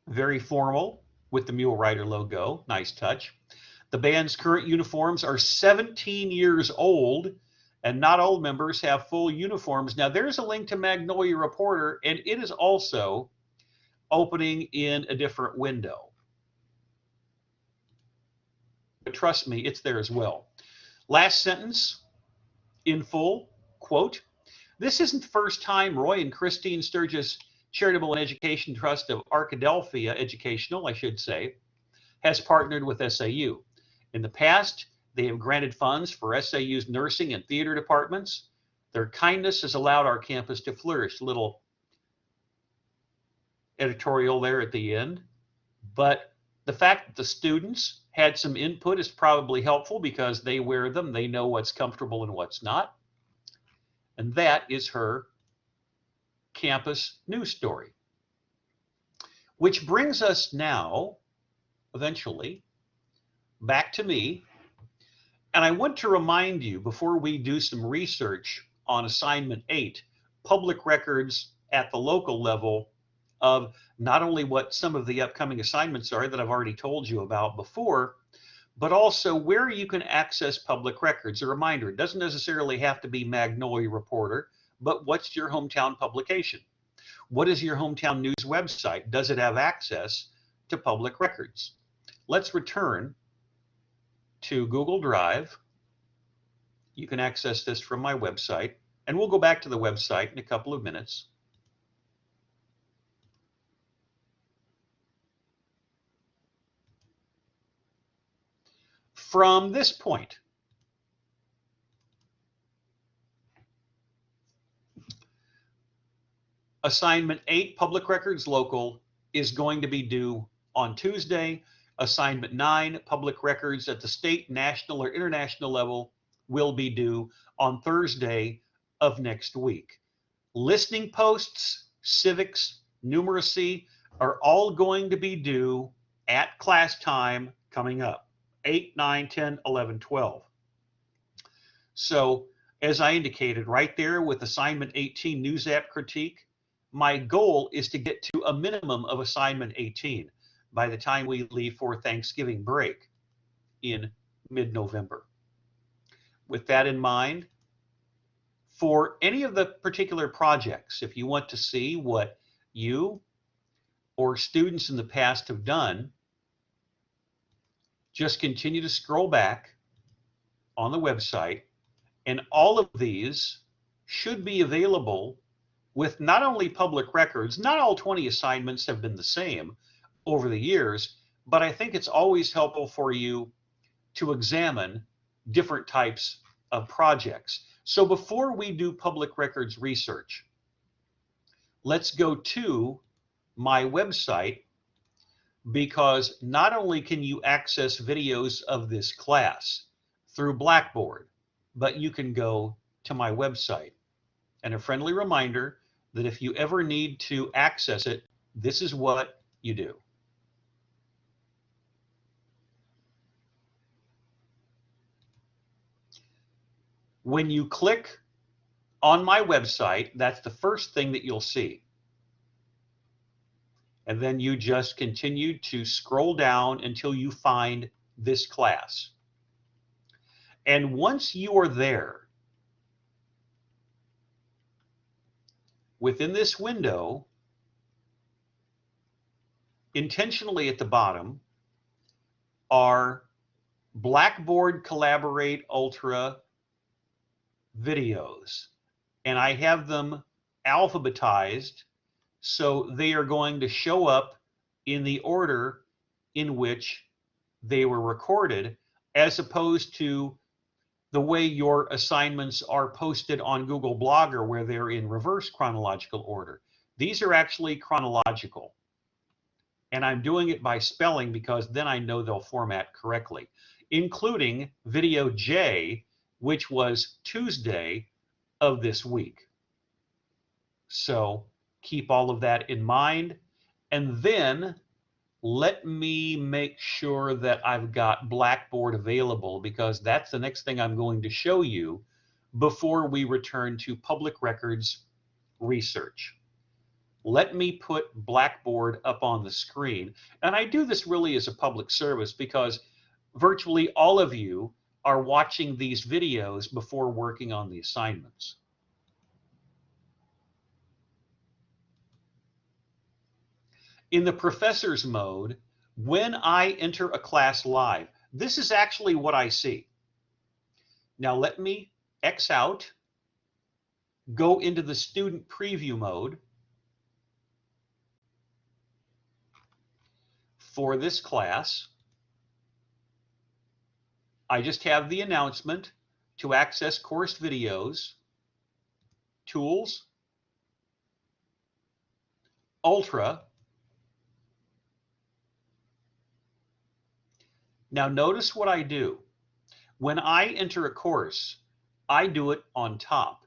Very formal with the Mule Rider logo. Nice touch. The band's current uniforms are 17 years old, and not all members have full uniforms. Now, there's a link to Magnolia Reporter, and it is also opening in a different window. But trust me, it's there as well. Last sentence in full, quote, this isn't the first time Roy and Christine Sturgis Charitable and Education Trust of Arkadelphia Educational, I should say, has partnered with SAU. In the past, they have granted funds for SAU's nursing and theater departments. Their kindness has allowed our campus to flourish. Little editorial there at the end. But the fact that the students had some input is probably helpful, because they wear them. They know what's comfortable and what's not. And that is her campus news story. Which brings us now, eventually, back to me. And I want to remind you, before we do some research on assignment 8, public records at the local level of not only what some of the upcoming assignments are that I've already told you about before, but also where you can access public records. A reminder, it doesn't necessarily have to be Magnolia Reporter, but what's your hometown publication? What is your hometown news website? Does it have access to public records? Let's return to Google Drive. You can access this from my website, and we'll go back to the website in a couple of minutes. From this point, assignment 8, Public Records Local, is going to be due on Tuesday. Assignment 9, Public Records at the state, national, or international level, will be due on Thursday of next week. Listening posts, civics, numeracy are all going to be due at class time coming up, 8, 9, 10, 11, 12. So as I indicated right there with assignment 18, news app critique, my goal is to get to a minimum of assignment 18 by the time we leave for Thanksgiving break in mid-November. With that in mind, for any of the particular projects, if you want to see what you or students in the past have done, just continue to scroll back on the website, and all of these should be available with not only public records. Not all 20 assignments have been the same over the years, but I think it's always helpful for you to examine different types of projects. So before we do public records research, let's go to my website, because not only can you access videos of this class through Blackboard, but you can go to my website. And a friendly reminder that if you ever need to access it, this is what you do. When you click on my website, that's the first thing that you'll see. And then you just continue to scroll down until you find this class. And once you are there, within this window, intentionally at the bottom, are Blackboard Collaborate Ultra videos. And I have them alphabetized, so they are going to show up in the order in which they were recorded, as opposed to the way your assignments are posted on Google Blogger, where they're in reverse chronological order. These are actually chronological. And I'm doing it by spelling because then I know they'll format correctly, including video J, which was Tuesday of this week. So keep all of that in mind. And then let me make sure that I've got Blackboard available, because that's the next thing I'm going to show you before we return to public records research. Let me put Blackboard up on the screen. And I do this really as a public service, because virtually all of you are watching these videos before working on the assignments. In the professor's mode, when I enter a class live, this is actually what I see. Now let me X out, go into the student preview mode for this class. I just have the announcement to access course videos, tools, Ultra. Now notice what I do. When I enter a course, I do it on top.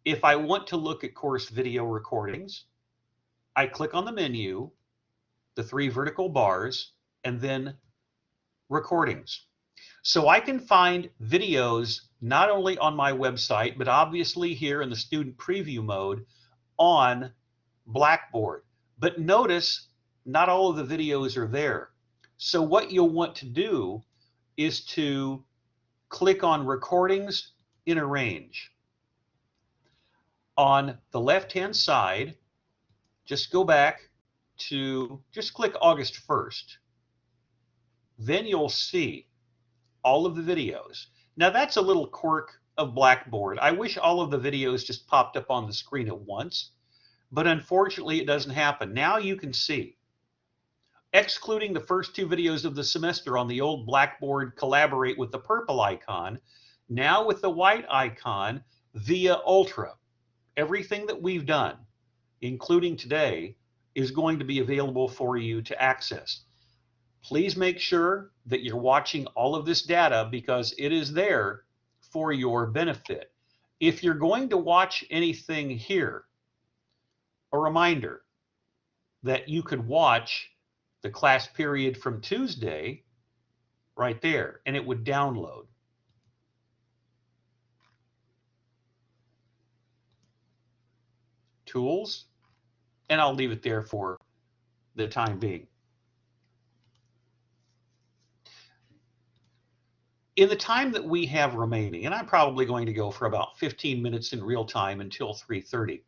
If I want to look at course video recordings, I click on the menu, the 3 vertical bars, and then recordings. So I can find videos not only on my website, but obviously here in the student preview mode on Blackboard. But notice not all of the videos are there. So what you'll want to do is to click on Recordings in Arrange. On the left-hand side, just go back to, just click August 1st. Then you'll see all of the videos. Now that's a little quirk of Blackboard. I wish all of the videos just popped up on the screen at once, but unfortunately it doesn't happen. Now you can see, excluding the first two videos of the semester on the old Blackboard Collaborate with the purple icon, now with the white icon via Ultra, everything that we've done, including today, is going to be available for you to access. Please make sure that you're watching all of this data because it is there for your benefit. If you're going to watch anything here, a reminder that you could watch the class period from Tuesday right there, and it would download. Tools, and I'll leave it there for the time being. In the time that we have remaining, and I'm probably going to go for about 15 minutes in real time until 3:30,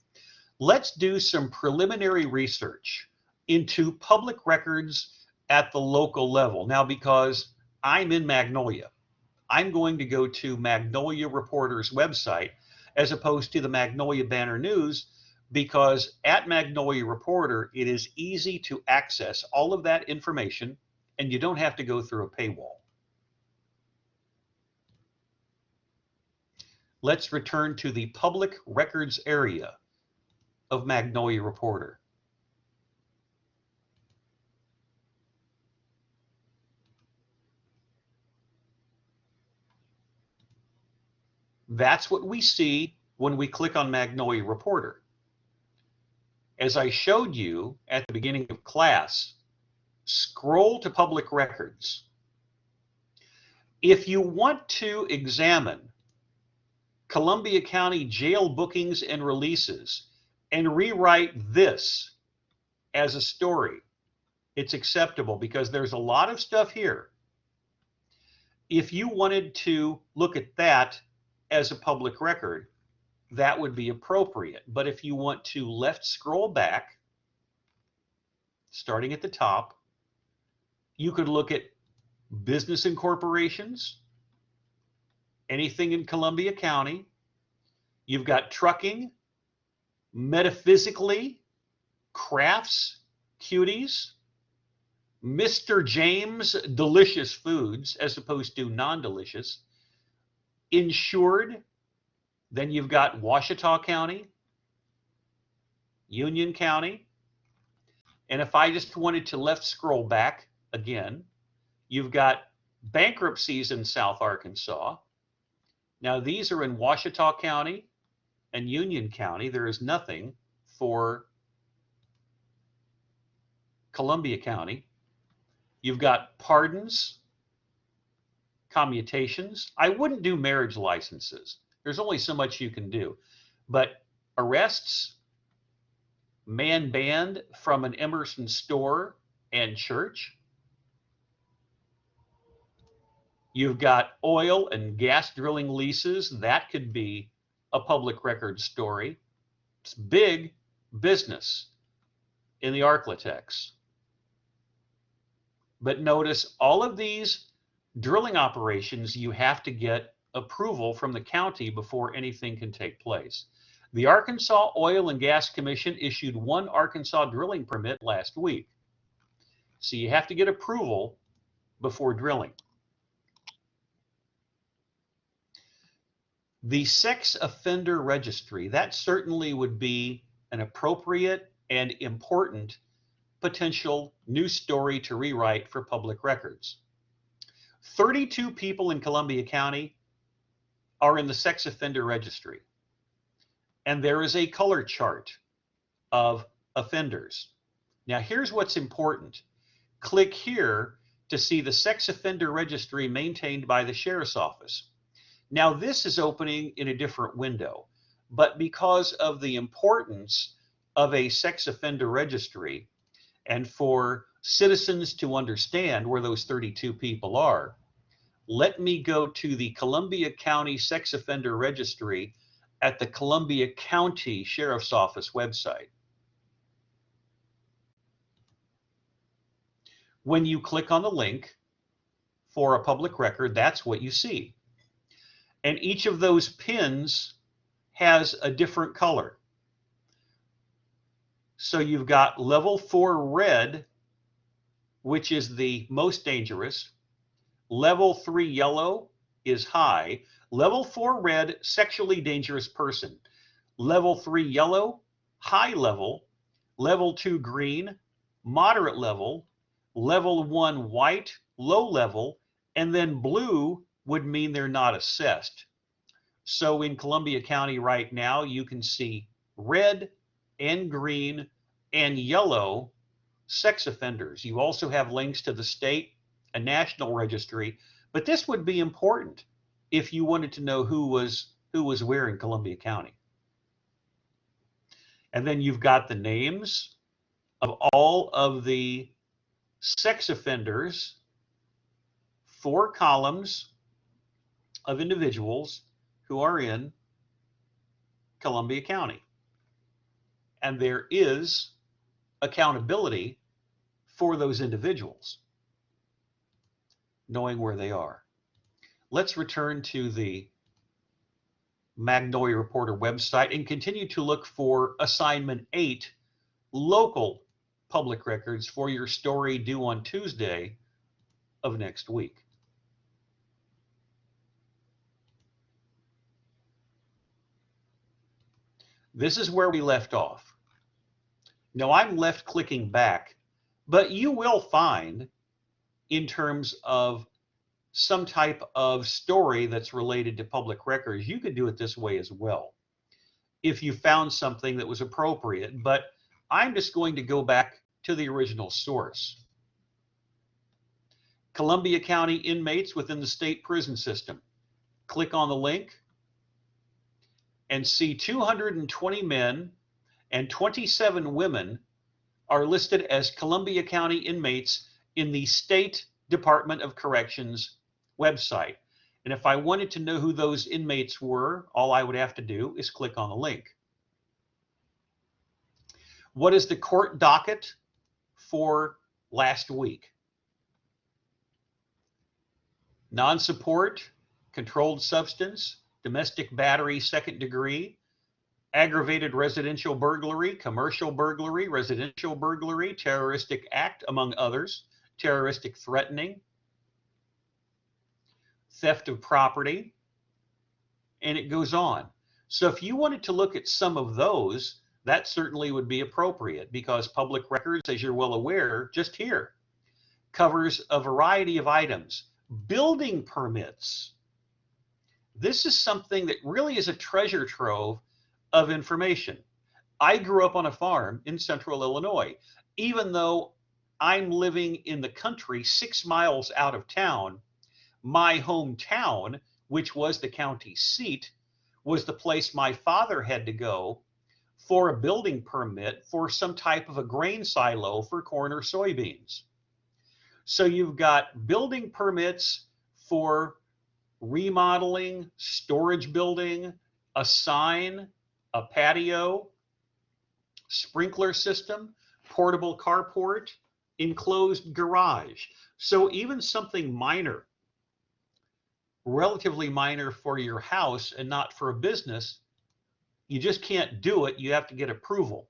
let's do some preliminary research into public records at the local level. Now, because I'm in Magnolia, I'm going to go to Magnolia Reporter's website as opposed to the Magnolia Banner News, because at Magnolia Reporter, it is easy to access all of that information and you don't have to go through a paywall. Let's return to the public records area of Magnolia Reporter. That's what we see when we click on Magnolia Reporter. As I showed you at the beginning of class, scroll to public records. If you want to examine Columbia County jail bookings and releases and rewrite this as a story, it's acceptable because there's a lot of stuff here. If you wanted to look at that as a public record, that would be appropriate. But if you want to left scroll back, starting at the top, you could look at business incorporations, anything in Columbia County. You've got trucking, metaphysically, crafts, cuties, Mr. James delicious foods as opposed to non-delicious, insured. Then you've got Ouachita County, Union County. And if I just wanted to left scroll back again, you've got bankruptcies in South Arkansas. Now these are in Ouachita County and Union County. There is nothing for Columbia County. You've got pardons, commutations. I wouldn't do marriage licenses. There's only so much you can do. But arrests, man banned from an Emerson store and church. You've got oil and gas drilling leases. That could be a public record story. It's big business in the Arklatex. But notice all of these drilling operations, you have to get approval from the county before anything can take place. The Arkansas Oil and Gas Commission issued one Arkansas drilling permit last week. So you have to get approval before drilling. The sex offender registry, that certainly would be an appropriate and important potential news story to rewrite for public records. 32 people in Columbia County are in the sex offender registry. And there is a color chart of offenders. Now here's what's important. Click here to see the sex offender registry maintained by the Sheriff's Office. Now this is opening in a different window, but because of the importance of a sex offender registry, and for citizens to understand where those 32 people are, let me go to the Columbia County Sex Offender Registry at the Columbia County Sheriff's Office website. When you click on the link for a public record, that's what you see. And each of those pins has a different color. So you've got level 4 red, which is the most dangerous. Level 3 yellow is high. Level 4 red, sexually dangerous person. Level 3 yellow, high level. Level 2 green, moderate level. Level 1 white, low level. And then blue would mean they're not assessed. So in Columbia County right now, you can see red and green and yellow sex offenders. You also have links to the state and national registry, but this would be important if you wanted to know who was where in Columbia County. And then you've got the names of all of the sex offenders, 4 columns of individuals who are in Columbia County. And there is accountability for those individuals, knowing where they are. Let's return to the Magnolia Reporter website and continue to look for assignment 8, local public records, for your story due on Tuesday of next week. This is where we left off. Now I'm left clicking back, but you will find, in terms of some type of story that's related to public records, you could do it this way as well if you found something that was appropriate. But I'm just going to go back to the original source. Columbia County inmates within the state prison system. Click on the link and see 220 men and 27 women are listed as Columbia County inmates in the State Department of Corrections website. And if I wanted to know who those inmates were, all I would have to do is click on the link. What is the court docket for last week? Non-support, controlled substance, domestic battery second degree, aggravated residential burglary, commercial burglary, residential burglary, terroristic act, among others, terroristic threatening, theft of property, and it goes on. So if you wanted to look at some of those, that certainly would be appropriate, because public records, as you're well aware, just here, covers a variety of items. Building permits. This is something that really is a treasure trove of information. I grew up on a farm in central Illinois. Even though I'm living in the country 6 miles out of town, my hometown, which was the county seat, was the place my father had to go for a building permit for some type of a grain silo for corn or soybeans. So you've got building permits for remodeling, storage building, a sign, a patio, sprinkler system, portable carport, enclosed garage. So even something minor, relatively minor for your house and not for a business, you just can't do it. You have to get approval.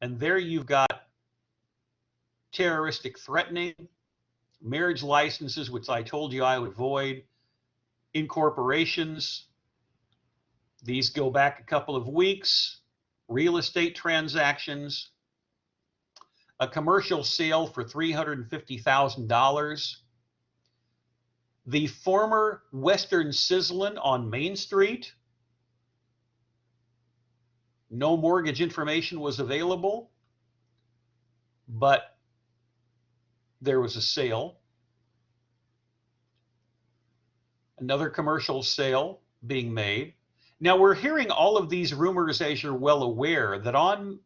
And there you've got terroristic threatening, marriage licenses, which I told you I would avoid, incorporations. These go back a couple of weeks, real estate transactions, a commercial sale for $350,000, the former Western Sizzlin on Main Street. No mortgage information was available, but there was a sale. Another commercial sale being made. Now we're hearing all of these rumors, as you're well aware, that on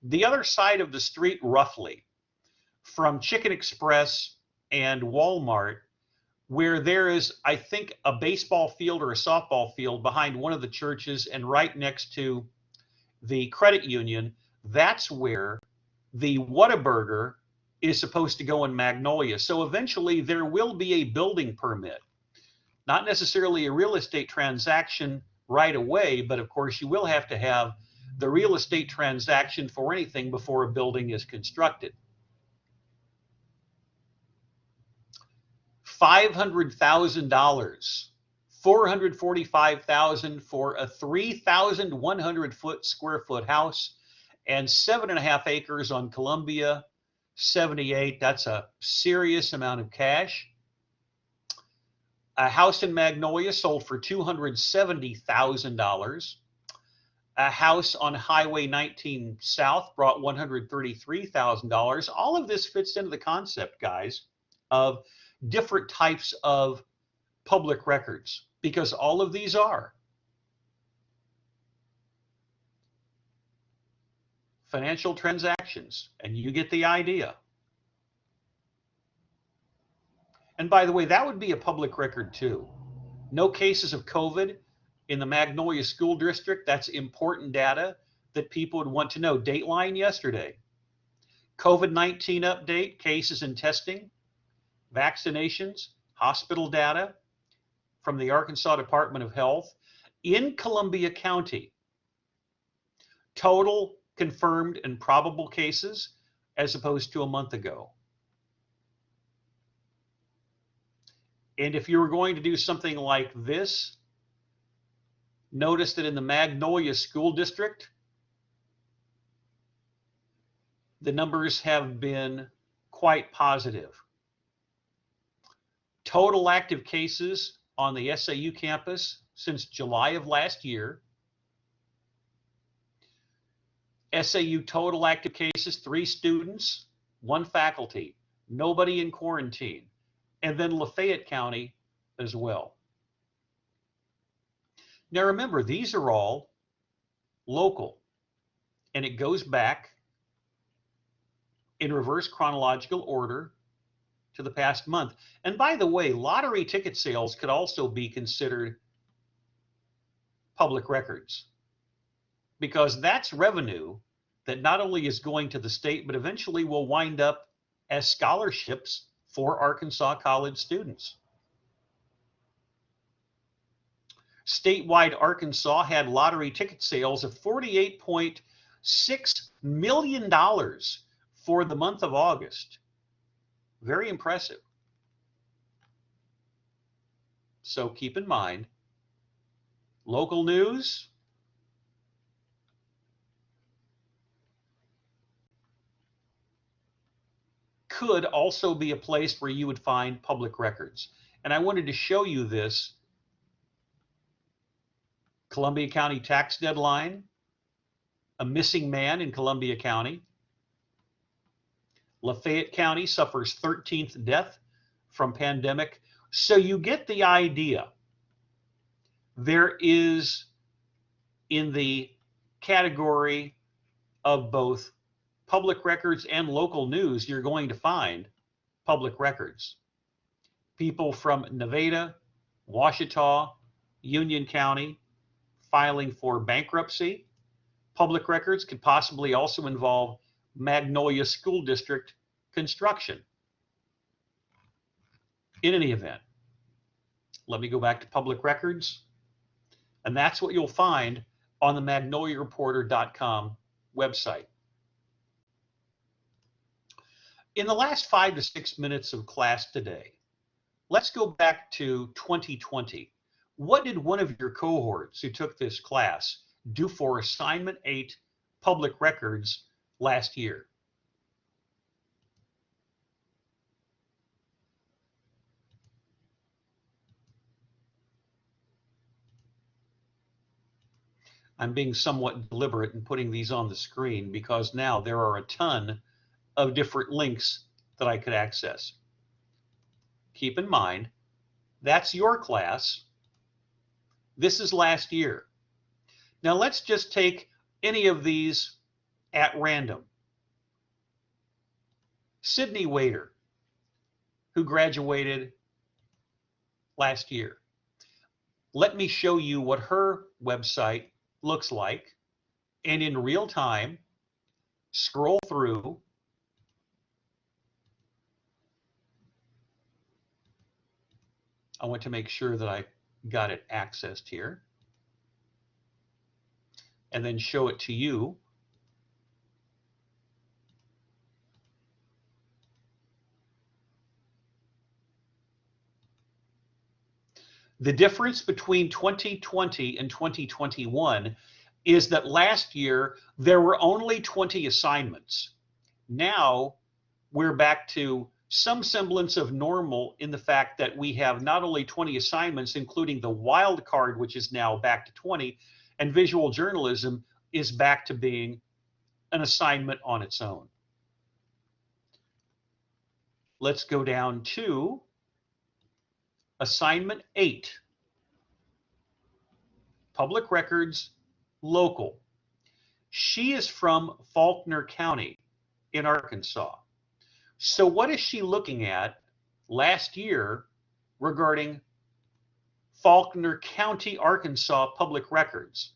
the other side of the street, roughly, from Chicken Express and Walmart, where there is, I think, a baseball field or a softball field behind one of the churches and right next to the credit union, that's where the Whataburger is supposed to go in Magnolia. So eventually there will be a building permit, not necessarily a real estate transaction right away, but of course you will have to have the real estate transaction for anything before a building is constructed. $500,000, $445,000 for a 3,100 square foot house and 7.5 acres on Columbia 78. That's a serious amount of cash. A house in Magnolia sold for $270,000. A house on Highway 19 South brought $133,000. All of this fits into the concept, guys, of different types of public records, because all of these are financial transactions, and you get the idea. And by the way, that would be a public record too. No cases of COVID in the Magnolia School District. That's important data that people would want to know. Dateline yesterday. COVID-19 update, cases and testing, vaccinations, hospital data from the Arkansas Department of Health. In Columbia County, total confirmed and probable cases as opposed to a month ago. And if you were going to do something like this, notice that in the Magnolia School District, the numbers have been quite positive. Total active cases on the SAU campus since July of last year. SAU total active cases, 3 students, 1 faculty, nobody in quarantine. And then Lafayette County as well. Now remember, these are all local, and it goes back in reverse chronological order to the past month. And by the way, lottery ticket sales could also be considered public records, because that's revenue that not only is going to the state, but eventually will wind up as scholarships for Arkansas college students. Statewide, Arkansas had lottery ticket sales of $48.6 million for the month of August. Very impressive. So keep in mind, local news, could also be a place where you would find public records. And I wanted to show you this. Columbia County tax deadline, a missing man in Columbia County. Lafayette County suffers 13th death from pandemic. So you get the idea. There is, in the category of both public records and local news, you're going to find public records. People from Nevada, Ouachita, Union County filing for bankruptcy. Public records could possibly also involve Magnolia School District construction. In any event, let me go back to public records, and that's what you'll find on the magnoliareporter.com website. In the last 5 to 6 minutes of class today, let's go back to 2020. What did one of your cohorts who took this class do for assignment 8 public records last year? I'm being somewhat deliberate in putting these on the screen because now there are a ton of different links that I could access. Keep in mind, that's your class. This is last year. Now let's just take any of these at random. Sydney Waiter, who graduated last year. Let me show you what her website looks like. And in real time, scroll through. I want to make sure that I got it accessed here. And then show it to you. The difference between 2020 and 2021 is that last year there were only 20 assignments. Now we're back to some semblance of normal in the fact that we have not only 20 assignments, including the wild card, which is now back to 20, and visual journalism is back to being an assignment on its own. Let's go down to assignment 8, public records, local. She is from Faulkner County in Arkansas. So what is she looking at last year regarding Faulkner County, Arkansas public records?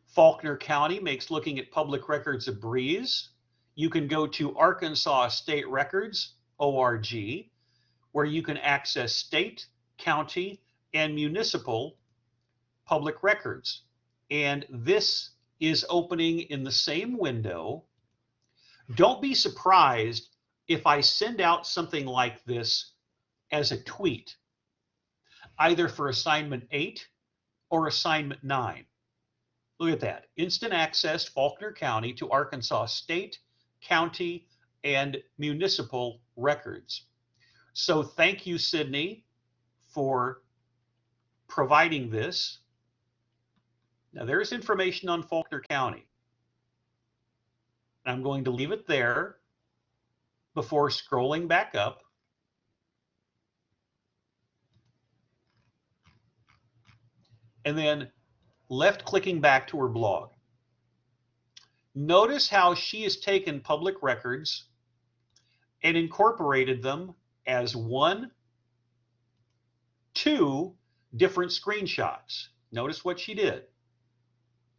Faulkner County makes looking at public records a breeze. You can go to Arkansas State Records, ORG, where you can access state, county, and municipal public records. And this is opening in the same window. Don't be surprised if I send out something like this as a tweet, either for assignment 8 or assignment 9. Look at that. Instant access Faulkner County to Arkansas state, county, and municipal records. So thank you, Sydney, for providing this. Now there's information on Faulkner County. I'm going to leave it there before scrolling back up. And then left clicking back to her blog. Notice how she has taken public records and incorporated them as 2 different screenshots. Notice what she did.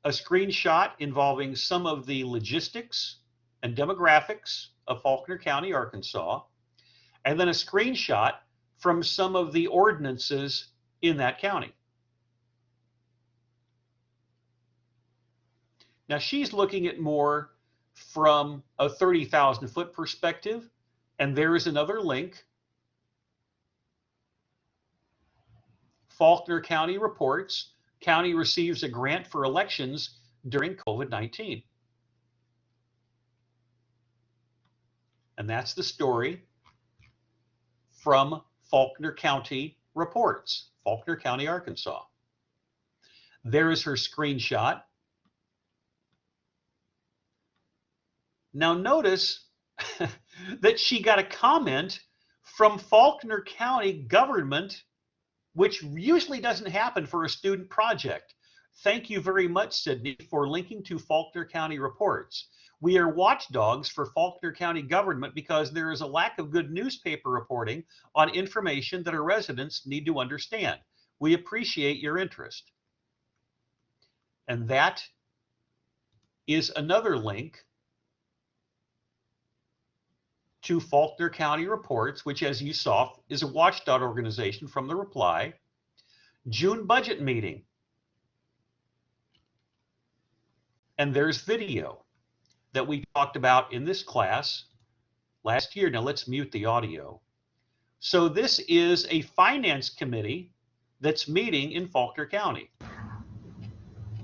A screenshot involving some of the logistics and demographics of Faulkner County, Arkansas, and then a screenshot from some of the ordinances in that county. Now she's looking at more from a 30,000 foot perspective, and there is another link. Faulkner County reports, county receives a grant for elections during COVID-19. And that's the story from Faulkner County reports, Faulkner County, Arkansas. There is her screenshot. Now notice that she got a comment from Faulkner County government, which usually doesn't happen for a student project. Thank you very much, Sydney, for linking to Faulkner County reports. We are watchdogs for Faulkner County government because there is a lack of good newspaper reporting on information that our residents need to understand. We appreciate your interest. And that is another link to Faulkner County reports, which, as you saw, is a watchdog organization from the reply. June budget meeting. And there's video that we talked about in this class last year. Now let's mute the audio. So this is a finance committee that's meeting in Faulkner County.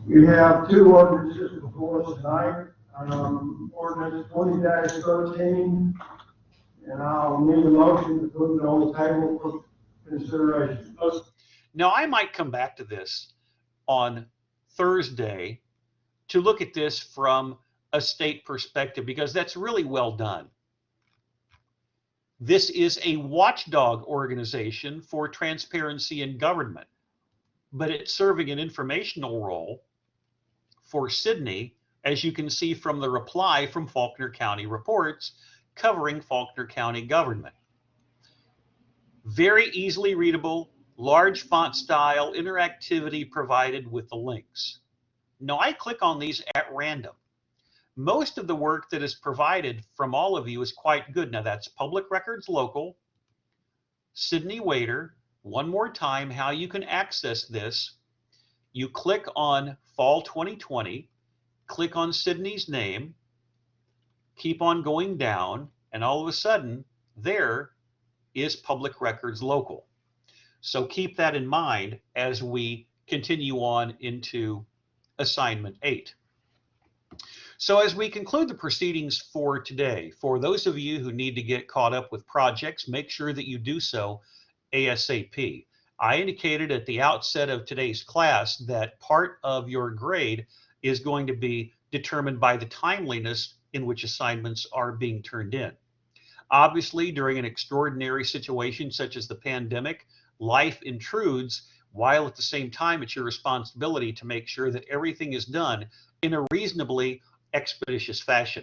We have 2 ordinances before us tonight. Ordinance 20-13, and I'll need a motion to put it on the table for consideration. Now I might come back to this on Thursday to look at this from a state perspective, because that's really well done. This is a watchdog organization for transparency in government, but it's serving an informational role for Sydney, as you can see from the reply from Faulkner County Reports covering Faulkner County government. Very easily readable, large font style, interactivity provided with the links. Now I click on these at random. Most of the work that is provided from all of you is quite good. Now that's Public Records Local, Sydney Waiter. One more time, how you can access this. You click on Fall 2020, click on Sydney's name, keep on going down, and all of a sudden, there is Public Records Local. So keep that in mind as we continue on into Assignment 8. So as we conclude the proceedings for today, for those of you who need to get caught up with projects, make sure that you do so ASAP. I indicated at the outset of today's class that part of your grade is going to be determined by the timeliness in which assignments are being turned in. Obviously, during an extraordinary situation such as the pandemic, life intrudes, while at the same time it's your responsibility to make sure that everything is done in a reasonably expeditious fashion.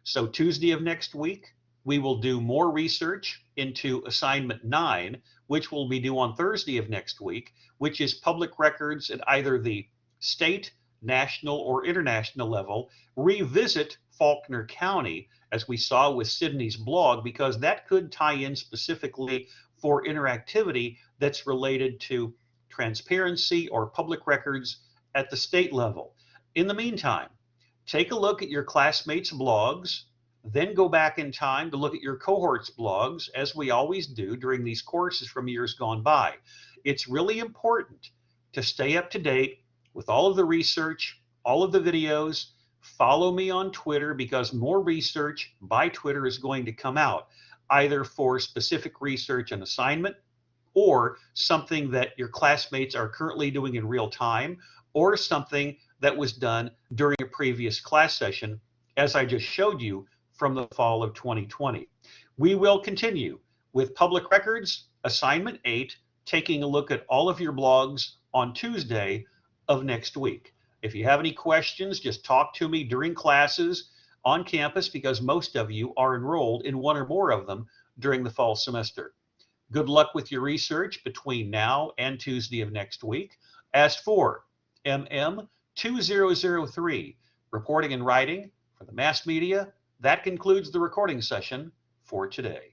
So Tuesday of next week, we will do more research into Assignment 9, which will be due on Thursday of next week, which is public records at either the state, national, or international level. Revisit Faulkner County, as we saw with Sydney's blog, because that could tie in specifically for interactivity that's related to transparency or public records at the state level. In the meantime, take a look at your classmates' blogs, then go back in time to look at your cohort's blogs, as we always do during these courses from years gone by. It's really important to stay up to date with all of the research, all of the videos. Follow me on Twitter, because more research by Twitter is going to come out, either for specific research and assignment, or something that your classmates are currently doing in real time, or something that was done during a previous class session, as I just showed you from the fall of 2020. We will continue with Public Records Assignment 8, taking a look at all of your blogs on Tuesday of next week. If you have any questions, just talk to me during classes on campus, because most of you are enrolled in one or more of them during the fall semester. Good luck with your research between now and Tuesday of next week. As for MM 2003, reporting and writing for the mass media, that concludes the recording session for today.